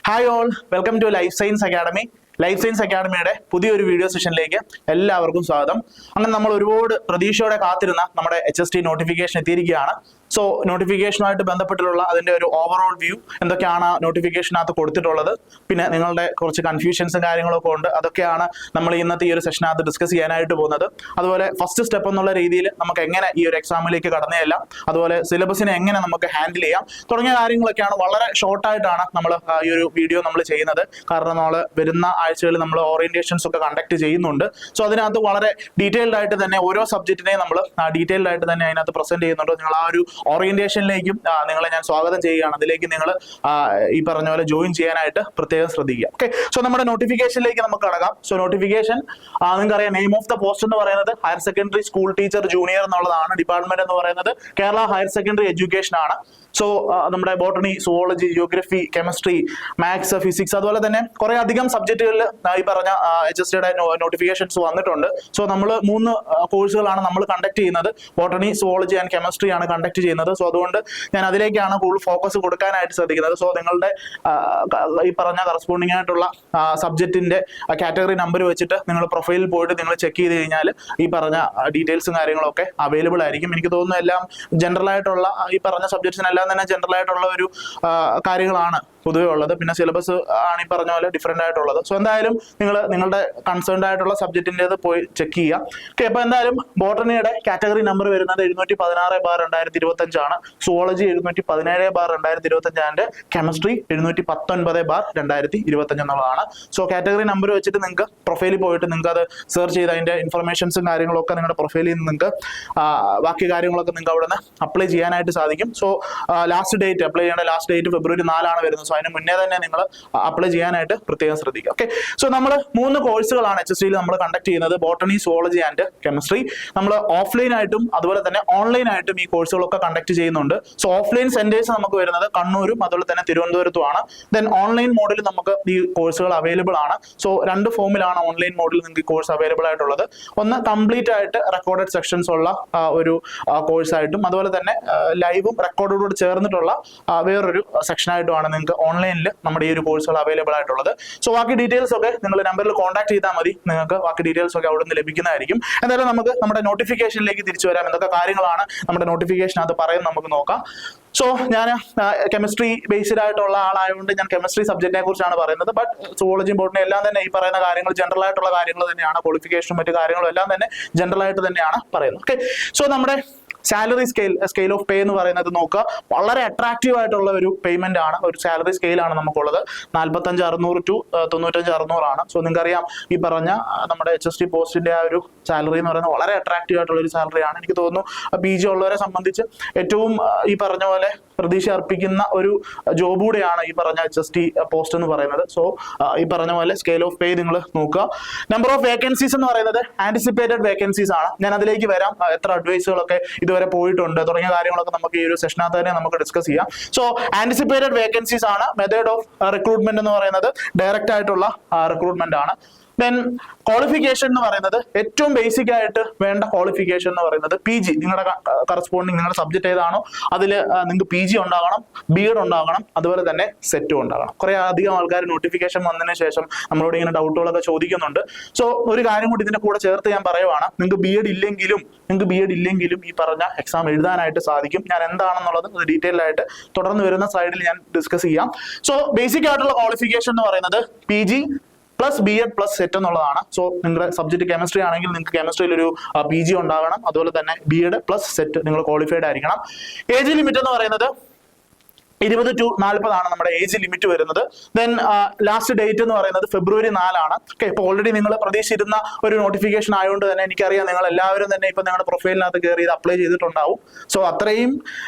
Hi all, welcome to life science academy. Life science അക്കാഡമിയുടെ പുതിയൊരു video സെഷനിലേക്ക് എല്ലാവർക്കും സ്വാഗതം. അങ്ങനെ നമ്മൾ ഒരുപാട് പ്രതീക്ഷയോടെ കാത്തിരുന്ന നമ്മുടെ HST നോട്ടിഫിക്കേഷൻ എത്തിയിരിക്കുകയാണ്. സോ നോട്ടിഫിക്കേഷനുമായിട്ട് ബന്ധപ്പെട്ടിട്ടുള്ള അതിൻ്റെ ഒരു ഓവറോൾ വ്യൂ എന്തൊക്കെയാണ് നോട്ടിഫിക്കേഷനകത്ത് കൊടുത്തിട്ടുള്ളത്, പിന്നെ നിങ്ങളുടെ കുറച്ച് കൺഫ്യൂഷൻസും കാര്യങ്ങളൊക്കെ ഉണ്ട്, അതൊക്കെയാണ് നമ്മൾ ഇന്നത്തെ ഈ ഒരു സെഷനകത്ത് ഡിസ്കസ് ചെയ്യാനായിട്ട് പോകുന്നത്. അതുപോലെ ഫസ്റ്റ് സ്റ്റെപ്പ് എന്നുള്ള രീതിയിൽ നമുക്ക് എങ്ങനെ ഈ ഒരു എക്സാമിലേക്ക് കടന്നു ചെല്ലാം, അതുപോലെ സിലബസിനെ എങ്ങനെ നമുക്ക് ഹാൻഡിൽ ചെയ്യാം തുടങ്ങിയ കാര്യങ്ങളൊക്കെയാണ് വളരെ ഷോർട്ടായിട്ടാണ് നമ്മൾ ഈ ഒരു വീഡിയോ നമ്മൾ ചെയ്യുന്നത്. കാരണം നമ്മൾ വരുന്ന ആഴ്ചകളിൽ നമ്മൾ ഓറിയന്റേഷൻസ് ഒക്കെ കണ്ടക്ട് ചെയ്യുന്നുണ്ട്. സോ അതിനകത്ത് വളരെ ഡീറ്റെയിൽഡ് ആയിട്ട് തന്നെ ഓരോ സബ്ജക്റ്റിനെയും നമ്മൾ ഡീറ്റെയിൽഡ് ആയിട്ട് തന്നെ അതിനകത്ത് പ്രസന്റ് ചെയ്യുന്നുണ്ട്. നിങ്ങൾ ആ ഒരു ഓറിയന്റേഷനിലേക്കും നിങ്ങളെ ഞാൻ സ്വാഗതം ചെയ്യുകയാണ്. അതിലേക്ക് നിങ്ങൾ ഈ പറഞ്ഞ പോലെ ജോയിൻ ചെയ്യാനായിട്ട് പ്രത്യേകം ശ്രദ്ധിക്കുക. ഓക്കെ, സോ നമ്മുടെ നോട്ടിഫിക്കേഷനിലേക്ക് നമുക്ക് കടക്കാം. സോ നോട്ടിഫിക്കേഷൻ നിങ്ങൾക്കറിയാം, നെയിം ഓഫ് ദ പോസ്റ്റ് എന്ന് പറയുന്നത് higher secondary school teacher junior എന്നുള്ളതാണ്. ഡിപ്പാർട്ട്മെന്റ് എന്ന് പറയുന്നത് കേരള ഹയർ സെക്കൻഡറി എഡ്യൂക്കേഷൻ ആണ്. സോ നമ്മുടെ botany, zoology, geography, chemistry, maths, physics, അതുപോലെ തന്നെ കുറെ അധികം സബ്ജക്റ്റുകളിൽ ഈ പറഞ്ഞ HSTയുടെ നോട്ടിഫിക്കേഷൻസ് വന്നിട്ടുണ്ട്. സോ നമ്മൾ 3 കോഴ്സുകളാണ് നമ്മൾ കണ്ടക്ട് ചെയ്യുന്നത്. ബോട്ടണി, സുവോളജി ആൻഡ് കെമിസ്ട്രി ആണ് കണ്ടക്ട് ചെയ്യുന്നത്. സോ അതുകൊണ്ട് ഞാൻ അതിലേക്കാണ് കൂടുതൽ ഫോക്കസ് കൊടുക്കാനായിട്ട് ശ്രദ്ധിക്കുന്നത്. സോ നിങ്ങളുടെ ഈ പറഞ്ഞ കറസ്പോണ്ടിങ് ആയിട്ടുള്ള സബ്ജക്റ്റിന്റെ കാറ്റഗറി നമ്പർ വെച്ചിട്ട് നിങ്ങൾ പ്രൊഫൈലിൽ പോയിട്ട് നിങ്ങൾ ചെക്ക് ചെയ്ത് കഴിഞ്ഞാൽ ഈ പറഞ്ഞ ഡീറ്റെയിൽസും കാര്യങ്ങളൊക്കെ അവൈലബിൾ ആയിരിക്കും. എനിക്ക് തോന്നുന്നു എല്ലാം ജനറൽ ആയിട്ടുള്ള ഈ പറഞ്ഞ സബ്ജക്ട്സിനെല്ലാം തന്നെ ജനറൽ ആയിട്ടുള്ള ഒരു കാര്യങ്ങളാണ് പൊതുവെ ഉള്ളത്. പിന്നെ സിലബസ് ആണ് ഈ പറഞ്ഞ പോലെ ഡിഫറെന്റ് ആയിട്ടുള്ളത്. സോ എന്തായാലും നിങ്ങൾ നിങ്ങളുടെ കൺസേൺഡ് ആയിട്ടുള്ള സബ്ജക്റ്റിൻ്റെത് പോയി ചെക്ക് ചെയ്യുക. ഓക്കെ, അപ്പോൾ എന്തായാലും ബോട്ടണിയുടെ കാറ്റഗറി നമ്പർ വരുന്നത് 716/2025 ആണ്. സുവോളജി 717/2025 ആൻഡ് കെമിസ്ട്രി 719/2025 എന്നുള്ളതാണ്. സോ കാറ്റഗറി നമ്പർ വെച്ചിട്ട് നിങ്ങൾക്ക് പ്രൊഫൈലിൽ പോയിട്ട് നിങ്ങൾക്ക് അത് സെർച്ച് ചെയ്ത് അതിന്റെ ഇൻഫർമേഷൻസും കാര്യങ്ങളൊക്കെ നിങ്ങളുടെ പ്രൊഫൈലിൽ നിന്ന് നിങ്ങൾക്ക് ബാക്കി കാര്യങ്ങളൊക്കെ നിങ്ങൾക്ക് അവിടെ നിന്ന് അപ്ലൈ ചെയ്യാനായിട്ട് സാധിക്കും. സോ ലാസ്റ്റ് ഡേറ്റ് അപ്ലൈ ചെയ്യേണ്ട ലാസ്റ്റ് ഡേറ്റ് February 4 വരുന്നത്. സോ അതിന് മുന്നേ തന്നെ നിങ്ങൾ അപ്ലൈ ചെയ്യാനായിട്ട് പ്രത്യേകം ശ്രദ്ധിക്കുക. ഓക്കെ, സോ നമ്മൾ 3 കോഴ്സുകളാണ് HSTയിൽ നമ്മൾ കണ്ടക്ട് ചെയ്യുന്നത്. Botany, zoology and chemistry. നമ്മൾ ഓഫ്ലൈൻ ആയിട്ടും അതുപോലെ തന്നെ ഓൺലൈൻ ആയിട്ടും ഈ കോഴ്സുകളൊക്കെ കണ്ടക്ട് ചെയ്യുന്നുണ്ട്. സോ ഓഫ്ലൈൻ സെന്റേഴ്സ് നമുക്ക് വരുന്നത് കണ്ണൂരും അതുപോലെ തന്നെ തിരുവനന്തപുരത്തുമാണ്. ദെൻ ഓൺലൈൻ മോഡിൽ നമുക്ക് ഈ കോഴ്സുകൾ അവൈലബിൾ ആണ്. സോ 2 ഫോമിലാണ് ഓൺലൈൻ മോഡിൽ നിങ്ങൾക്ക് ഈ കോഴ്സ് അവൈലബിൾ ആയിട്ടുള്ളത്. ഒന്ന് കംപ്ലീറ്റ് ആയിട്ട് റെക്കോർഡഡ് സെക്ഷൻസ് ഉള്ള ഒരു കോഴ്സായിട്ടും അതുപോലെ തന്നെ ലൈവും റെക്കോർഡോട് ചേർന്നിട്ടുള്ള വേറൊരു സെക്ഷനായിട്ടുമാണ് നിങ്ങൾക്ക് ഓൺലൈനിൽ നമ്മുടെ ഈ ഒരു കോഴ്സുകൾ അവൈലബിൾ ആയിട്ടുള്ളത്. സോ ബാക്കി ഡീറ്റെയിൽസ് ഒക്കെ നിങ്ങൾ നമ്പറിൽ കോൺടാക്ട് ചെയ്താൽ മതി, നിങ്ങൾക്ക് ബാക്കി ഡീറ്റെയിൽസ് ഒക്കെ അവിടെ നിന്ന് ലഭിക്കുന്നതായിരിക്കും. എന്തായാലും നമുക്ക് നമ്മുടെ നോട്ടിഫിക്കേഷനിലേക്ക് തിരിച്ചു വരാം. എന്തൊക്കെ കാര്യങ്ങളാണ് നമ്മുടെ നോട്ടിഫിക്കേഷനകത്ത് പറയുന്നത് നമുക്ക് നോക്കാം. സോ ഞാൻ കെമിസ്ട്രി ബേസ്ഡ് ആയിട്ടുള്ള ആളായതുകൊണ്ട് ഞാൻ കെമിസ്ട്രി സബ്ജക്റ്റിനെ കുറിച്ചാണ് പറയുന്നത്. ബട്ട് സുവോളജിയും ബോട്ടണിയും എല്ലാം തന്നെ ഈ പറയുന്ന കാര്യങ്ങൾ ജനറൽ ആയിട്ടുള്ള കാര്യങ്ങൾ തന്നെയാണ്. ക്വാളിഫിക്കേഷനും മറ്റു കാര്യങ്ങളും എല്ലാം തന്നെ ജനറൽ ആയിട്ട് തന്നെയാണ് പറയുന്നത്. ഓക്കെ, സോ നമ്മുടെ സാലറി സ്കെയിൽ ഓഫ് പേ എന്ന് പറയുന്നത് നോക്കുക, വളരെ അട്രാക്റ്റീവ് ആയിട്ടുള്ള ഒരു പേയ്മെന്റ് ആണ്, ഒരു സാലറി സ്കെയിലാണ് നമുക്കുള്ളത്. 45,600 to 95,600 ആണ്. സോ നിങ്ങൾക്കറിയാം ഈ പറഞ്ഞ നമ്മുടെ HST പോസ്റ്റിന്റെ ആ ഒരു സാലറി എന്ന് പറയുന്നത് വളരെ അട്രാക്റ്റീവ് ആയിട്ടുള്ള ഒരു സാലറിയാണ്. എനിക്ക് തോന്നുന്നു PG ഉള്ളവരെ സംബന്ധിച്ച് ഏറ്റവും ഈ പറഞ്ഞ പോലെ പ്രതീക്ഷ അർപ്പിക്കുന്ന ഒരു ജോബ് കൂടെയാണ് ഈ പറഞ്ഞ HST പോസ്റ്റ് എന്ന് പറയുന്നത്. സോ ഈ പറഞ്ഞ പോലെ സ്കെയിൽ ഓഫ് പേ നിങ്ങൾ നോക്കുക. നമ്പർ ഓഫ് വേക്കൻസീസ് എന്ന് പറയുന്നത് ആന്റിസിപ്പേറ്റഡ് വേക്കൻസീസ് ആണ്. ഞാൻ അതിലേക്ക് വരാം. എത്ര അഡ്വൈസുകളൊക്കെ ഇതുവരെ പോയിട്ടുണ്ട് തുടങ്ങിയ കാര്യങ്ങളൊക്കെ നമുക്ക് ഈ ഒരു സെഷനകത്ത് തന്നെ നമുക്ക് ഡിസ്കസ് ചെയ്യാം. സോ ആന്റിസിപ്പേറ്റഡ് വേക്കൻസീസ് ആണ്. മെത്തേഡ് ഓഫ് റിക്രൂട്ട്മെന്റ് എന്ന് പറയുന്നത് ഡയറക്റ്റ് ആയിട്ടുള്ള റിക്രൂട്ട്മെന്റ് ആണ്. ദെൻ ക്വാളിഫിക്കേഷൻ എന്ന് പറയുന്നത് ഏറ്റവും ബേസിക് ആയിട്ട് വേണ്ട ക്വാളിഫിക്കേഷൻ എന്ന് പറയുന്നത് PG. നിങ്ങളുടെ കറസ്പോണ്ടിങ് നിങ്ങളുടെ സബ്ജക്ട് ഏതാണോ അതിൽ നിങ്ങൾക്ക് PG ഉണ്ടാകണം, B.Ed ഉണ്ടാകണം, അതുപോലെ തന്നെ സെറ്റും ഉണ്ടാകണം. കുറെ അധികം ആൾക്കാർ നോട്ടിഫിക്കേഷൻ വന്നതിന് ശേഷം നമ്മളോട് ഇങ്ങനെ ഡൗട്ടുകളൊക്കെ ചോദിക്കുന്നുണ്ട്. സോ ഒരു കാര്യം കൂടി ഇതിന്റെ കൂടെ ചേർത്ത് ഞാൻ പറയുവാണ്, നിങ്ങൾക്ക് B.Ed ഇല്ലെങ്കിലും ഈ പറഞ്ഞ എക്സാം എഴുതാനായിട്ട് സാധിക്കും. ഞാൻ എന്താണെന്നുള്ളത് ഡീറ്റെയിൽ ആയിട്ട് തുടർന്ന് വരുന്ന സ്ലൈഡിൽ ഞാൻ ഡിസ്കസ് ചെയ്യാം. സോ ബേസിക് ആയിട്ടുള്ള ക്വാളിഫിക്കേഷൻ എന്ന് പറയുന്നത് PG plus B.Ed plus set എന്നുള്ളതാണ്. സോ നിങ്ങളുടെ സബ്ജക്ട് കെമിസ്ട്രി ആണെങ്കിൽ നിങ്ങൾക്ക് കെമിസ്ട്രിയിൽ ഒരു PG ഉണ്ടാകണം, അതുപോലെ തന്നെ B.Ed പ്ലസ് സെറ്റ് നിങ്ങൾ ക്വാളിഫൈഡ് ആയിരിക്കണം. ഏജ് ലിമിറ്റ് എന്ന് പറയുന്നത് 20 to 40 ആണ് നമ്മുടെ ഏജ് ലിമിറ്റ് വരുന്നത്. ദെൻ ലാസ്റ്റ് ഡേറ്റ് എന്ന് പറയുന്നത് February 4 ആണ്. ഓക്കെ, ഇപ്പോൾ ഓൾറെഡി നിങ്ങൾ പ്രതീക്ഷിച്ചിരുന്ന ഒരു നോട്ടിഫിക്കേഷൻ ആയതുകൊണ്ട് തന്നെ എനിക്കറിയാം നിങ്ങൾ എല്ലാവരും തന്നെ ഇപ്പൊ നിങ്ങളുടെ പ്രൊഫൈലിനകത്ത് കയറി ഇത് അപ്ലൈ ചെയ്തിട്ടുണ്ടാവും. സോ അത്രയും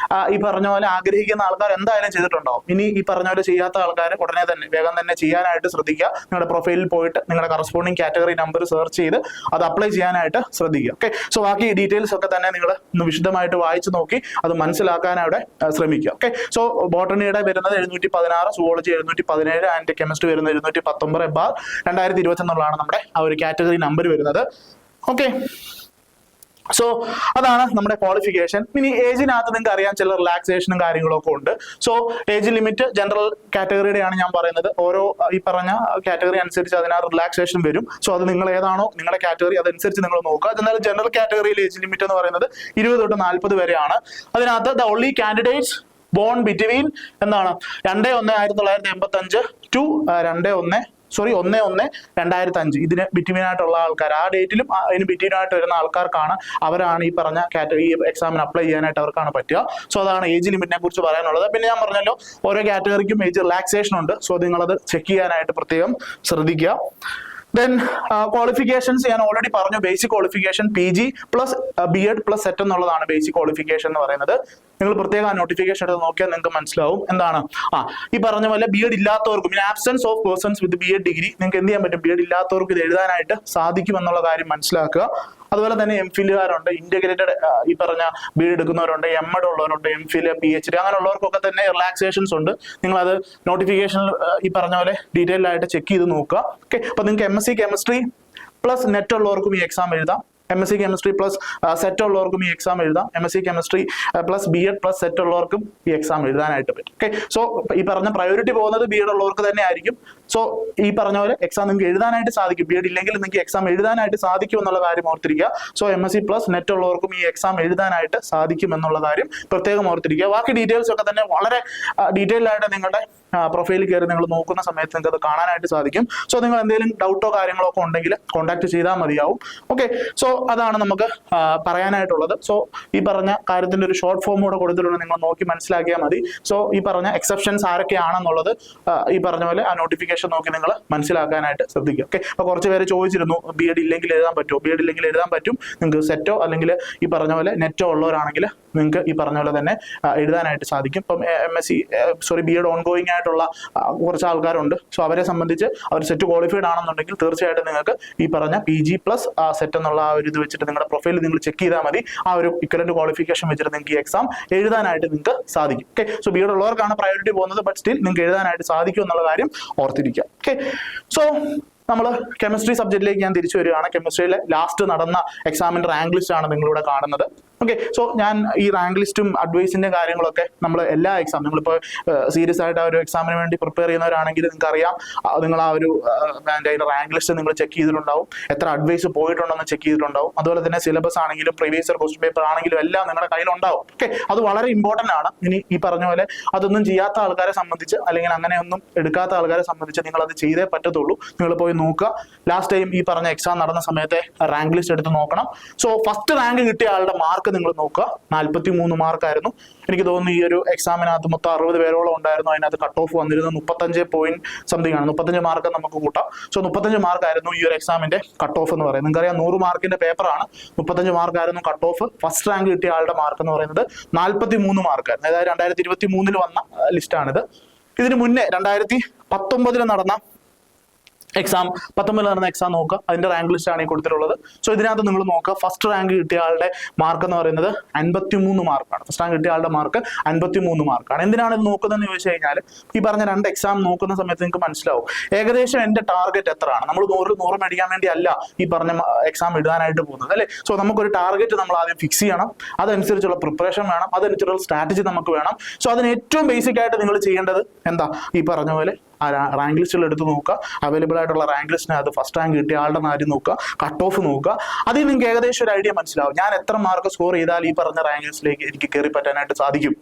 ഈ പറഞ്ഞ പോലെ ആഗ്രഹിക്കുന്ന ആൾക്കാർ എന്തായാലും ചെയ്തിട്ടുണ്ടാവും. ഇനി ഈ പറഞ്ഞ പോലെ ചെയ്യാത്ത ആൾക്കാർ ഉടനെ തന്നെ വേഗം തന്നെ ചെയ്യാനായിട്ട് ശ്രദ്ധിക്കുക. നിങ്ങളുടെ പ്രൊഫൈലിൽ പോയിട്ട് നിങ്ങളുടെ കറസ്പോണ്ടിങ് കാറ്റഗറി നമ്പർ സെർച്ച് ചെയ്ത് അത് അപ്ലൈ ചെയ്യാനായിട്ട് ശ്രദ്ധിക്കുക. ഓക്കെ, സോ ബാക്കി ഡീറ്റെയിൽസ് ഒക്കെ തന്നെ നിങ്ങൾ ഒന്ന് വിശദമായിട്ട് വായിച്ചു നോക്കി അത് മനസ്സിലാക്കാനായിട്ട് ശ്രമിക്കുക. ഓക്കെ, സോ ബോട്ടണിയുടെ വരുന്നത് 716, സുവോളജി 717 ആൻഡ് കെമിസ്ട്രി വരുന്നത് 719/2020 എന്നുള്ളതാണ് നമ്മുടെ ആ ഒരു കാറ്റഗറി നമ്പർ വരുന്നത്. ഓക്കെ, സോ അതാണ് നമ്മുടെ ക്വാളിഫിക്കേഷൻ. ഇനി ഏജിനകത്ത് നിങ്ങൾക്ക് അറിയാം ചില റിലാക്സേഷനും കാര്യങ്ങളൊക്കെ ഉണ്ട്. സോ ഏജ് ലിമിറ്റ് ജനറൽ കാറ്റഗറിയുടെയാണ് ഞാൻ പറയുന്നത്. ഓരോ ഈ പറഞ്ഞ കാറ്റഗറി അനുസരിച്ച് അതിനകത്ത് റിലാക്സേഷൻ വരും. സോ അത് നിങ്ങൾ ഏതാണോ നിങ്ങളുടെ കാറ്റഗറി അതനുസരിച്ച് നിങ്ങൾ നോക്കുക. എന്നാൽ ജനറൽ കാറ്റഗറിയിൽ ഏജ് ലിമിറ്റ് എന്ന് പറയുന്നത് 20 തൊട്ട് 40 വരെയാണ്. അതിനകത്ത് the only candidates bone between എന്താണ് 2/1/1985 ടു 1/1/2005 ഇതിന് ബിറ്റ്വീൻ ആയിട്ടുള്ള ആൾക്കാർ, ആ ഡേറ്റിലും അതിന് ബിറ്റ്വീൻ ആയിട്ട് വരുന്ന ആൾക്കാർക്കാണ്, അവരാണ് ഈ പറഞ്ഞ കാറ്റഗറി ഈ എക്സാമിന് അപ്ലൈ ചെയ്യാനായിട്ട് അവർക്കാണ് പറ്റുക. സോ അതാണ് ഏജ് ലിമിറ്റിനെ കുറിച്ച് പറയാനുള്ളത്. പിന്നെ ഞാൻ പറഞ്ഞല്ലോ ഓരോ കാറ്റഗറിക്കും ഏജ് റിലാക്സേഷൻ ഉണ്ട്. സോ നിങ്ങളത് ചെക്ക് ചെയ്യാനായിട്ട് പ്രത്യേകം ശ്രദ്ധിക്കുക. ദെൻ ക്വാളിഫിക്കേഷൻസ് ഞാൻ ഓൾറെഡി പറഞ്ഞു. Basic qualification PG plus BEd plus set എന്നുള്ളതാണ് ബേസിക് ക്വാളിഫിക്കേഷൻ എന്ന് പറയുന്നത്. നിങ്ങൾ പ്രത്യേക നോട്ടിഫിക്കേഷൻ എടുത്ത് നോക്കിയാൽ നിങ്ങൾക്ക് മനസ്സിലാവും എന്താണ് ഈ പറഞ്ഞ പോലെ BEd ഇല്ലാത്തവർക്കും in absence of persons with BEd degree നിങ്ങൾക്ക് എന്ത് ചെയ്യാൻ പറ്റും, BEd ഇല്ലാത്തവർക്ക് ഇത് എഴുതാനായിട്ട് സാധിക്കും എന്നുള്ള കാര്യം മനസ്സിലാക്കുക. അതുപോലെ തന്നെ MPhilകാരുണ്ട്, ഇന്റഗ്രേറ്റഡ് ഈ പറഞ്ഞ BEd എടുക്കുന്നവരുണ്ട്, MEd ഉള്ളവരുണ്ട്, MPhil PhD അങ്ങനെയുള്ളവർക്കൊക്കെ തന്നെ റിലാക്സേഷൻസ് ഉണ്ട്. നിങ്ങളത് നോട്ടിഫിക്കേഷനിൽ ഈ പറഞ്ഞ പോലെ ഡീറ്റെയിൽ ആയിട്ട് ചെക്ക് ചെയ്ത് നോക്കുക. ഓക്കെ, അപ്പൊ നിങ്ങൾക്ക് MSc കെമിസ്ട്രി പ്ലസ് നെറ്റ് ഉള്ളവർക്കും ഈ എക്സാം എഴുതാം. MSc കെമിസ്ട്രി പ്ലസ് സെറ്റ് ഉള്ളവർക്കും ഈ എക്സാം എഴുതാം. MSc chemistry plus BEd plus set ഉള്ളവർക്കും ഈ എക്സാം എഴുതാനായിട്ട് പറ്റും. ഓക്കെ, സോ ഈ പറഞ്ഞ പ്രയോറിറ്റി പോകുന്നത് BEd ഉള്ളവർക്ക് തന്നെ ആയിരിക്കും. സോ ഈ പറഞ്ഞ പോലെ എക്സാം നിങ്ങൾക്ക് എഴുതാനായിട്ട് സാധിക്കും. BEd ഇല്ലെങ്കിൽ നിങ്ങൾക്ക് എക്സാം എഴുതാനായിട്ട് സാധിക്കും എന്നുള്ള കാര്യം ഓർത്തിരിക്കുക. സോ MSc പ്ലസ് നെറ്റ് ഉള്ളവർക്കും ഈ എക്സാം എഴുതാനായിട്ട് സാധിക്കും എന്നുള്ള കാര്യം പ്രത്യേകം ഓർത്തിരിക്കുക. ബാക്കി ഡീറ്റെയിൽസ് ഒക്കെ തന്നെ വളരെ ഡീറ്റെയിൽഡ് ആയിട്ട് നിങ്ങളുടെ പ്രൊഫൈലിൽ കയറി നിങ്ങൾ നോക്കുന്ന സമയത്ത് നിങ്ങൾക്ക് അത് കാണാനായിട്ട് സാധിക്കും. സോ നിങ്ങൾ എന്തെങ്കിലും ഡൗട്ടോ കാര്യങ്ങളോ ഒക്കെ ഉണ്ടെങ്കിൽ കോൺടാക്ട് ചെയ്താൽ മതിയാവും. ഓക്കെ, സോ അതാണ് നമുക്ക് പറയാനായിട്ടുള്ളത്. സോ ഈ പറഞ്ഞ കാര്യത്തിന്റെ ഒരു ഷോർട്ട് ഫോം കൂടെ കൊടുത്തിട്ടുണ്ട്, നിങ്ങൾ നോക്കി മനസ്സിലാക്കിയാൽ മതി. സോ ഈ പറഞ്ഞ എക്സെപ്ഷൻസ് ആരൊക്കെയാണെന്നുള്ളത് ഈ പറഞ്ഞ പോലെ ആ നോട്ടിഫിക്കേഷൻ നോക്കി നിങ്ങൾ മനസ്സിലാക്കാനായിട്ട് ശ്രദ്ധിക്കുക. ഓക്കെ, അപ്പൊ കുറച്ച് പേര് ചോദിച്ചിരുന്നു BEd ഇല്ലെങ്കിൽ എഴുതാൻ പറ്റുമോ? BEd ഇല്ലെങ്കിൽ എഴുതാൻ പറ്റും. നിങ്ങൾക്ക് സെറ്റോ അല്ലെങ്കിൽ ഈ പറഞ്ഞ പോലെ നെറ്റോ ഉള്ളവരാണെങ്കിൽ നിങ്ങൾക്ക് ഈ പറഞ്ഞ പോലെ തന്നെ എഴുതാനായിട്ട് സാധിക്കും. ഇപ്പം BEd ഓൺഗോയിങ് ആയിട്ടുള്ള കുറച്ച് ആൾക്കാരുണ്ട്. സോ അവരെ സംബന്ധിച്ച് അവർ സെറ്റ് ക്വാളിഫൈഡ് ആണെന്നുണ്ടെങ്കിൽ തീർച്ചയായിട്ടും നിങ്ങൾക്ക് ഈ പറഞ്ഞ PG പ്ലസ് സെറ്റ് എന്നുള്ള ആ ഒരു ഇത് വെച്ചിട്ട് നിങ്ങളുടെ പ്രൊഫൈൽ നിങ്ങൾ ചെക്ക് ചെയ്താൽ മതി. ആ ഒരു ഇക്വലന്റ് ക്വാളിഫിക്കേഷൻ വെച്ചിട്ട് നിങ്ങൾക്ക് ഈ എക്സാം എഴുതാനായിട്ട് നിങ്ങൾക്ക് സാധിക്കും. ഓക്കെ, സോ BEd ഉള്ളവർക്കാണ് പ്രയോറിറ്റി പോകുന്നത്. ബട്ട് സ്റ്റിൽ നിങ്ങൾക്ക് എഴുതാനായിട്ട് സാധിക്കും എന്നുള്ള കാര്യം ഓർത്തിരിക്കുക. ഓക്കെ, സോ നമ്മൾ കെമിസ്ട്രി സബ്ജക്റ്റിലേക്ക് ഞാൻ തിരിച്ചു വരികയാണ്. കെമിസ്ട്രിയിലെ ലാസ്റ്റ് നടന്ന എക്സാമിന്റെ റാങ്ക് ലിസ്റ്റ് ആണ് നിങ്ങളിവിടെ കാണുന്നത്. ഓക്കെ, സോ ഞാൻ ഈ റാങ്ക് ലിസ്റ്റും അഡ്വൈസിന്റെ കാര്യങ്ങളൊക്കെ നമ്മൾ എല്ലാ എക്സാം നിങ്ങളിപ്പോൾ സീരിയസ് ആയിട്ട് ആ ഒരു എക്സാമിന് വേണ്ടി പ്രിപ്പയർ ചെയ്യുന്നവരാണെങ്കിൽ നിങ്ങൾക്ക് അറിയാം, നിങ്ങൾ ആ ഒരു റാങ്ക് ലിസ്റ്റ് നിങ്ങൾ ചെക്ക് ചെയ്തിട്ടുണ്ടാവും, എത്ര അഡ്വൈസ് പോയിട്ടുണ്ടെന്ന് ചെക്ക് ചെയ്തിട്ടുണ്ടാവും. അതുപോലെ തന്നെ സിലബസ് ആണെങ്കിലും പ്രീവിയസ് ഇയർ ക്വസ്റ്റ്യൻ പേപ്പർ ആണെങ്കിലും എല്ലാം നിങ്ങളുടെ കയ്യിലുണ്ടാവും. ഓക്കെ, അത് വളരെ ഇമ്പോർട്ടന്റ് ആണ്. ഇനി ഈ പറഞ്ഞ പോലെ അതൊന്നും ചെയ്യാത്ത ആൾക്കാരെ സംബന്ധിച്ച് അല്ലെങ്കിൽ അങ്ങനെയൊന്നും എടുക്കാത്ത ആൾക്കാരെ സംബന്ധിച്ച് നിങ്ങൾ അത് ചെയ്തേ പറ്റത്തുള്ളൂ. നിങ്ങൾ പോയി നോക്കുക. ലാസ്റ്റ് ടൈം ഈ പറഞ്ഞ എക്സാം നടന്ന സമയത്തെ റാങ്ക് ലിസ്റ്റ് എടുത്ത് നോക്കണം. സോ ഫസ്റ്റ് റാങ്ക് കിട്ടിയ ആളുടെ മാർക്ക് നിങ്ങൾ നോക്കുക, 43 മാർക്കായിരുന്നു. എനിക്ക് തോന്നുന്നു ഈ ഒരു എക്സാമിനകത്ത് മൊത്തം 60 പേരോളം ഉണ്ടായിരുന്നു. അതിനകത്ത് കട്ട് ഓഫ് വന്നിരുന്നത് 35 പോയിന്റ് സംതിങ് ആണ്. 35 മാർക്ക് നമുക്ക് കൂട്ടാം. സോ 35 മാർക്കായിരുന്നു ഈ ഒരു എക്സാമിന്റെ കട്ട് ഓഫ് എന്ന് പറയുന്നത്. നിങ്ങൾക്കറിയാം 100 മാർക്കിന്റെ പേപ്പറാണ്. 35 മാർക്കായിരുന്നു കട്ട് ഓഫ്. ഫസ്റ്റ് റാങ്ക് കിട്ടിയ ആളുടെ മാർക്ക് എന്ന് പറയുന്നത് 43 മാർക്കായിരുന്നു. അതായത് 2023 വന്ന ലിസ്റ്റാണിത്. ഇതിന് മുന്നേ 2019 നടന്ന എക്സാം 19 നടന്ന എക്സാം നോക്കുക, അതിന്റെ റാങ്ക് ലിസ്റ്റ് ആണ് ഈ കൊടുത്തിട്ടുള്ളത്. സോ ഇതിനകത്ത് നിങ്ങൾ നോക്കുക, ഫസ്റ്റ് റാങ്ക് കിട്ടിയ ആളുടെ മാർക്ക് എന്ന് പറയുന്നത് 53 മാർക്കാണ്. ഫസ്റ്റ് റാങ്ക് കിട്ടിയ ആളുടെ മാർക്ക് 53 മാർക്കാണ്. എന്തിനാണ് ഇത് നോക്കുന്നതെന്ന് ചോദിച്ചു കഴിഞ്ഞാൽ ഈ പറഞ്ഞ 2 എക്സാം നോക്കുന്ന സമയത്ത് നിങ്ങൾക്ക് മനസ്സിലാവും ഏകദേശം എന്റെ ടാർഗറ്റ് എത്രയാണ്. നമ്മൾ 100 മേടിക്കാൻ വേണ്ടി അല്ല ഈ പറഞ്ഞ എക്സാം എഴുതാനായിട്ട് പോകുന്നത്, അല്ലേ? സോ നമുക്കൊരു ടാർഗറ്റ് നമ്മൾ ആദ്യം ഫിക്സ് ചെയ്യണം. അതനുസരിച്ചുള്ള പ്രിപ്പറേഷൻ വേണം, അതനുസരിച്ചുള്ള സ്ട്രാറ്റജി നമുക്ക് വേണം. സോ അതിന് ഏറ്റവും ബേസിക് ആയിട്ട് നിങ്ങൾ ചെയ്യേണ്ടത് എന്താ, ഈ പറഞ്ഞ പോലെ ആ റാങ്ക് ലിസ്റ്റുകൾ എടുത്ത് നോക്കുക. അവൈലബിൾ ആയിട്ടുള്ള റാങ്ക് ലിസ്റ്റിനകത്ത് ഫസ്റ്റ് റാങ്ക് കിട്ടിയ ആളുടെ കാര്യം നോക്കുക, കട്ട് ഓഫ് നോക്കുക. അതിൽ നിങ്ങൾക്ക് ഏകദേശം ഒരു ഐഡിയ മനസ്സിലാവും ഞാൻ എത്ര മാർക്ക് സ്കോർ ചെയ്താൽ ഈ പറഞ്ഞ റാങ്ക് ലിസ്റ്റിലേക്ക് എനിക്ക് കയറി പറ്റാനായിട്ട് സാധിക്കും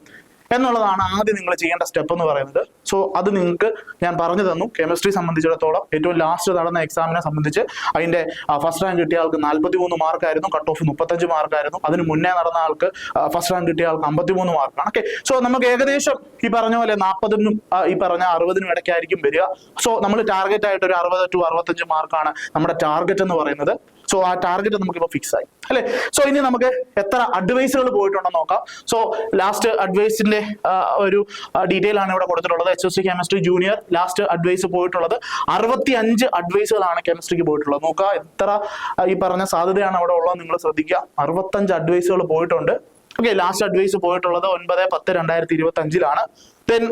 എന്നുള്ളതാണ് ആദ്യം നിങ്ങൾ ചെയ്യേണ്ട സ്റ്റെപ്പ് എന്ന് പറയുന്നത്. സോ അത് നിങ്ങൾക്ക് ഞാൻ പറഞ്ഞു തന്നു. കെമിസ്ട്രി സംബന്ധിച്ചിടത്തോളം ഏറ്റവും ലാസ്റ്റ് നടന്ന എക്സാമിനെ സംബന്ധിച്ച് അതിന്റെ ഫസ്റ്റ് റാങ്ക് കിട്ടിയ ആൾക്ക് 43 മാർക്കായിരുന്നു, കട്ട് ഓഫ് 35 മാർക്കായിരുന്നു. അതിന് മുന്നേ നടന്ന ആൾക്ക് ഫസ്റ്റ് റാങ്ക് കിട്ടിയ ആൾക്ക് 53 മാർക്കാണ്. ഓക്കെ, സോ നമുക്ക് ഏകദേശം ഈ പറഞ്ഞ പോലെ 40-നും ഈ പറഞ്ഞ 60-നും ഇടയ്ക്കായിരിക്കും വരിക. സോ നമ്മൾ ടാർഗറ്റ് ആയിട്ട് ഒരു 60 to 65 മാർക്കാണ് നമ്മുടെ ടാർഗറ്റ് എന്ന് പറയുന്നത്. സോ ആ ടാർഗറ്റ് നമുക്കിപ്പോൾ ഫിക്സ് ആയി, അല്ലെ? സോ ഇനി നമുക്ക് എത്ര അഡ്വൈസുകൾ പോയിട്ടുണ്ടെന്ന് നോക്കാം. സോ ലാസ്റ്റ് അഡ്വൈസിന്റെ ഒരു ഡീറ്റെയിൽ ആണ് ഇവിടെ കൊടുത്തിട്ടുള്ളത്. HSC chemistry junior last advice പോയിട്ടുള്ളത് 65 അഡ്വൈസുകളാണ് കെമിസ്ട്രിക്ക് പോയിട്ടുള്ളത്. നോക്കുക എത്ര ഈ പറഞ്ഞ സാധ്യതയാണ് അവിടെ ഉള്ളത് നിങ്ങൾ ശ്രദ്ധിക്കുക. 65 അഡ്വൈസുകൾ പോയിട്ടുണ്ട്. ഓക്കെ, ലാസ്റ്റ് അഡ്വൈസ് പോയിട്ടുള്ളത് 9/10/2025. ദെൻ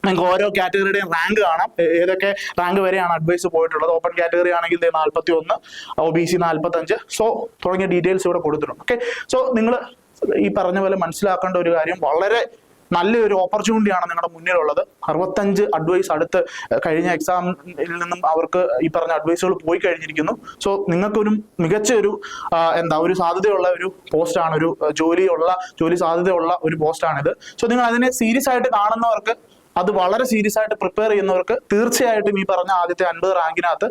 നിങ്ങൾക്ക് ഓരോ കാറ്റഗറിയുടെയും റാങ്ക് കാണാം, ഏതൊക്കെ റാങ്ക് വരെയാണ് അഡ്വൈസ് പോയിട്ടുള്ളത്. ഓപ്പൺ കാറ്റഗറി ആണെങ്കിൽ 41, OBC 45, സോ തുടങ്ങിയ ഡീറ്റെയിൽസ് ഇവിടെ കൊടുത്തിട്ടുണ്ട്. ഓക്കെ, സോ നിങ്ങൾ ഈ പറഞ്ഞ പോലെ മനസ്സിലാക്കേണ്ട ഒരു കാര്യം, വളരെ നല്ലൊരു ഓപ്പർച്യൂണിറ്റിയാണ് നിങ്ങളുടെ മുന്നിലുള്ളത്. 65 അഡ്വൈസ് അടുത്ത് കഴിഞ്ഞ എക്സാമിൽ നിന്നും അവർക്ക് ഈ പറഞ്ഞ അഡ്വൈസുകൾ പോയി കഴിഞ്ഞിരിക്കുന്നു. സോ നിങ്ങൾക്കൊരു മികച്ച ഒരു ഒരു സാധ്യതയുള്ള ഒരു പോസ്റ്റാണ്, ഒരു ജോലി സാധ്യതയുള്ള ഒരു പോസ്റ്റാണിത്. സോ നിങ്ങൾ അതിനെ സീരിയസ് ആയിട്ട് കാണുന്നവർക്ക്, അത് വളരെ സീരിയസ് ആയിട്ട് പ്രിപ്പയർ ചെയ്യുന്നവർക്ക് തീർച്ചയായിട്ടും ഈ പറഞ്ഞ ആദ്യത്തെ 50 റാങ്കിനകത്ത്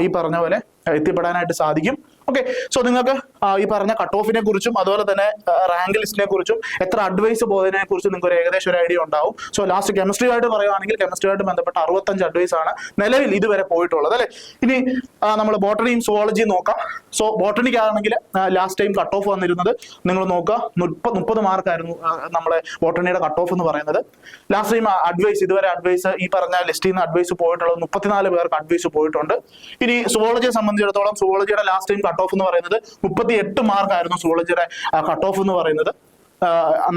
ഈ പറഞ്ഞ പോലെ എത്തിപ്പെടാനായിട്ട് സാധിക്കും. ഓക്കെ, സോ നിങ്ങൾക്ക് ഈ പറഞ്ഞ കട്ട് ഓഫിനെ കുറിച്ചും അതുപോലെ തന്നെ റാങ്ക് ലിസ്റ്റിനെ കുറിച്ചും എത്ര അഡ്വൈസ് പോയതിനെ കുറിച്ചും നിങ്ങൾക്ക് ഒരു ഏകദേശം ഒരു ഐഡിയ ഉണ്ടാവും. സോ ലാസ്റ്റ് കെമിസ്ട്രി ആയിട്ട് പറയുകയാണെങ്കിൽ കെമിസ്ട്രിയായിട്ട് ബന്ധപ്പെട്ട 65 അഡ്വൈസ് ആണ് നിലവിൽ ഇതുവരെ പോയിട്ടുള്ളത് അല്ലെ. ഇനി നമ്മൾ ബോട്ടണിയും സുവോളജിയും നോക്കാം. സോ ബോട്ടണിക്ക് ആണെങ്കിൽ ലാസ്റ്റ് ടൈം കട്ട് ഓഫ് വന്നിരുന്നത് നിങ്ങൾ നോക്കുക 30 മാർക്കായിരുന്നു നമ്മളെ ബോട്ടണിയുടെ കട്ട് ഓഫ് എന്ന് പറയുന്നത്. ലാസ്റ്റ് ടൈം അഡ്വൈസ് ഇതുവരെ അഡ്വൈസ് ഈ പറഞ്ഞ ലിസ്റ്റിൽ നിന്ന് അഡ്വൈസ് പോയിട്ടുള്ളത് 34 പേർക്ക് അഡ്വൈസ് പോയിട്ടുണ്ട്. ഇനി സുവോളജിയെ സംബന്ധിച്ചിടത്തോളം സുവോളജിയുടെ ലാസ്റ്റ് ടൈം കട്ട് ഓഫ് എന്ന് പറയുന്നത് 38 മാർക്കായിരുന്നു സുവോളജിയുടെ കട്ട് ഓഫ് എന്ന് പറയുന്നത്.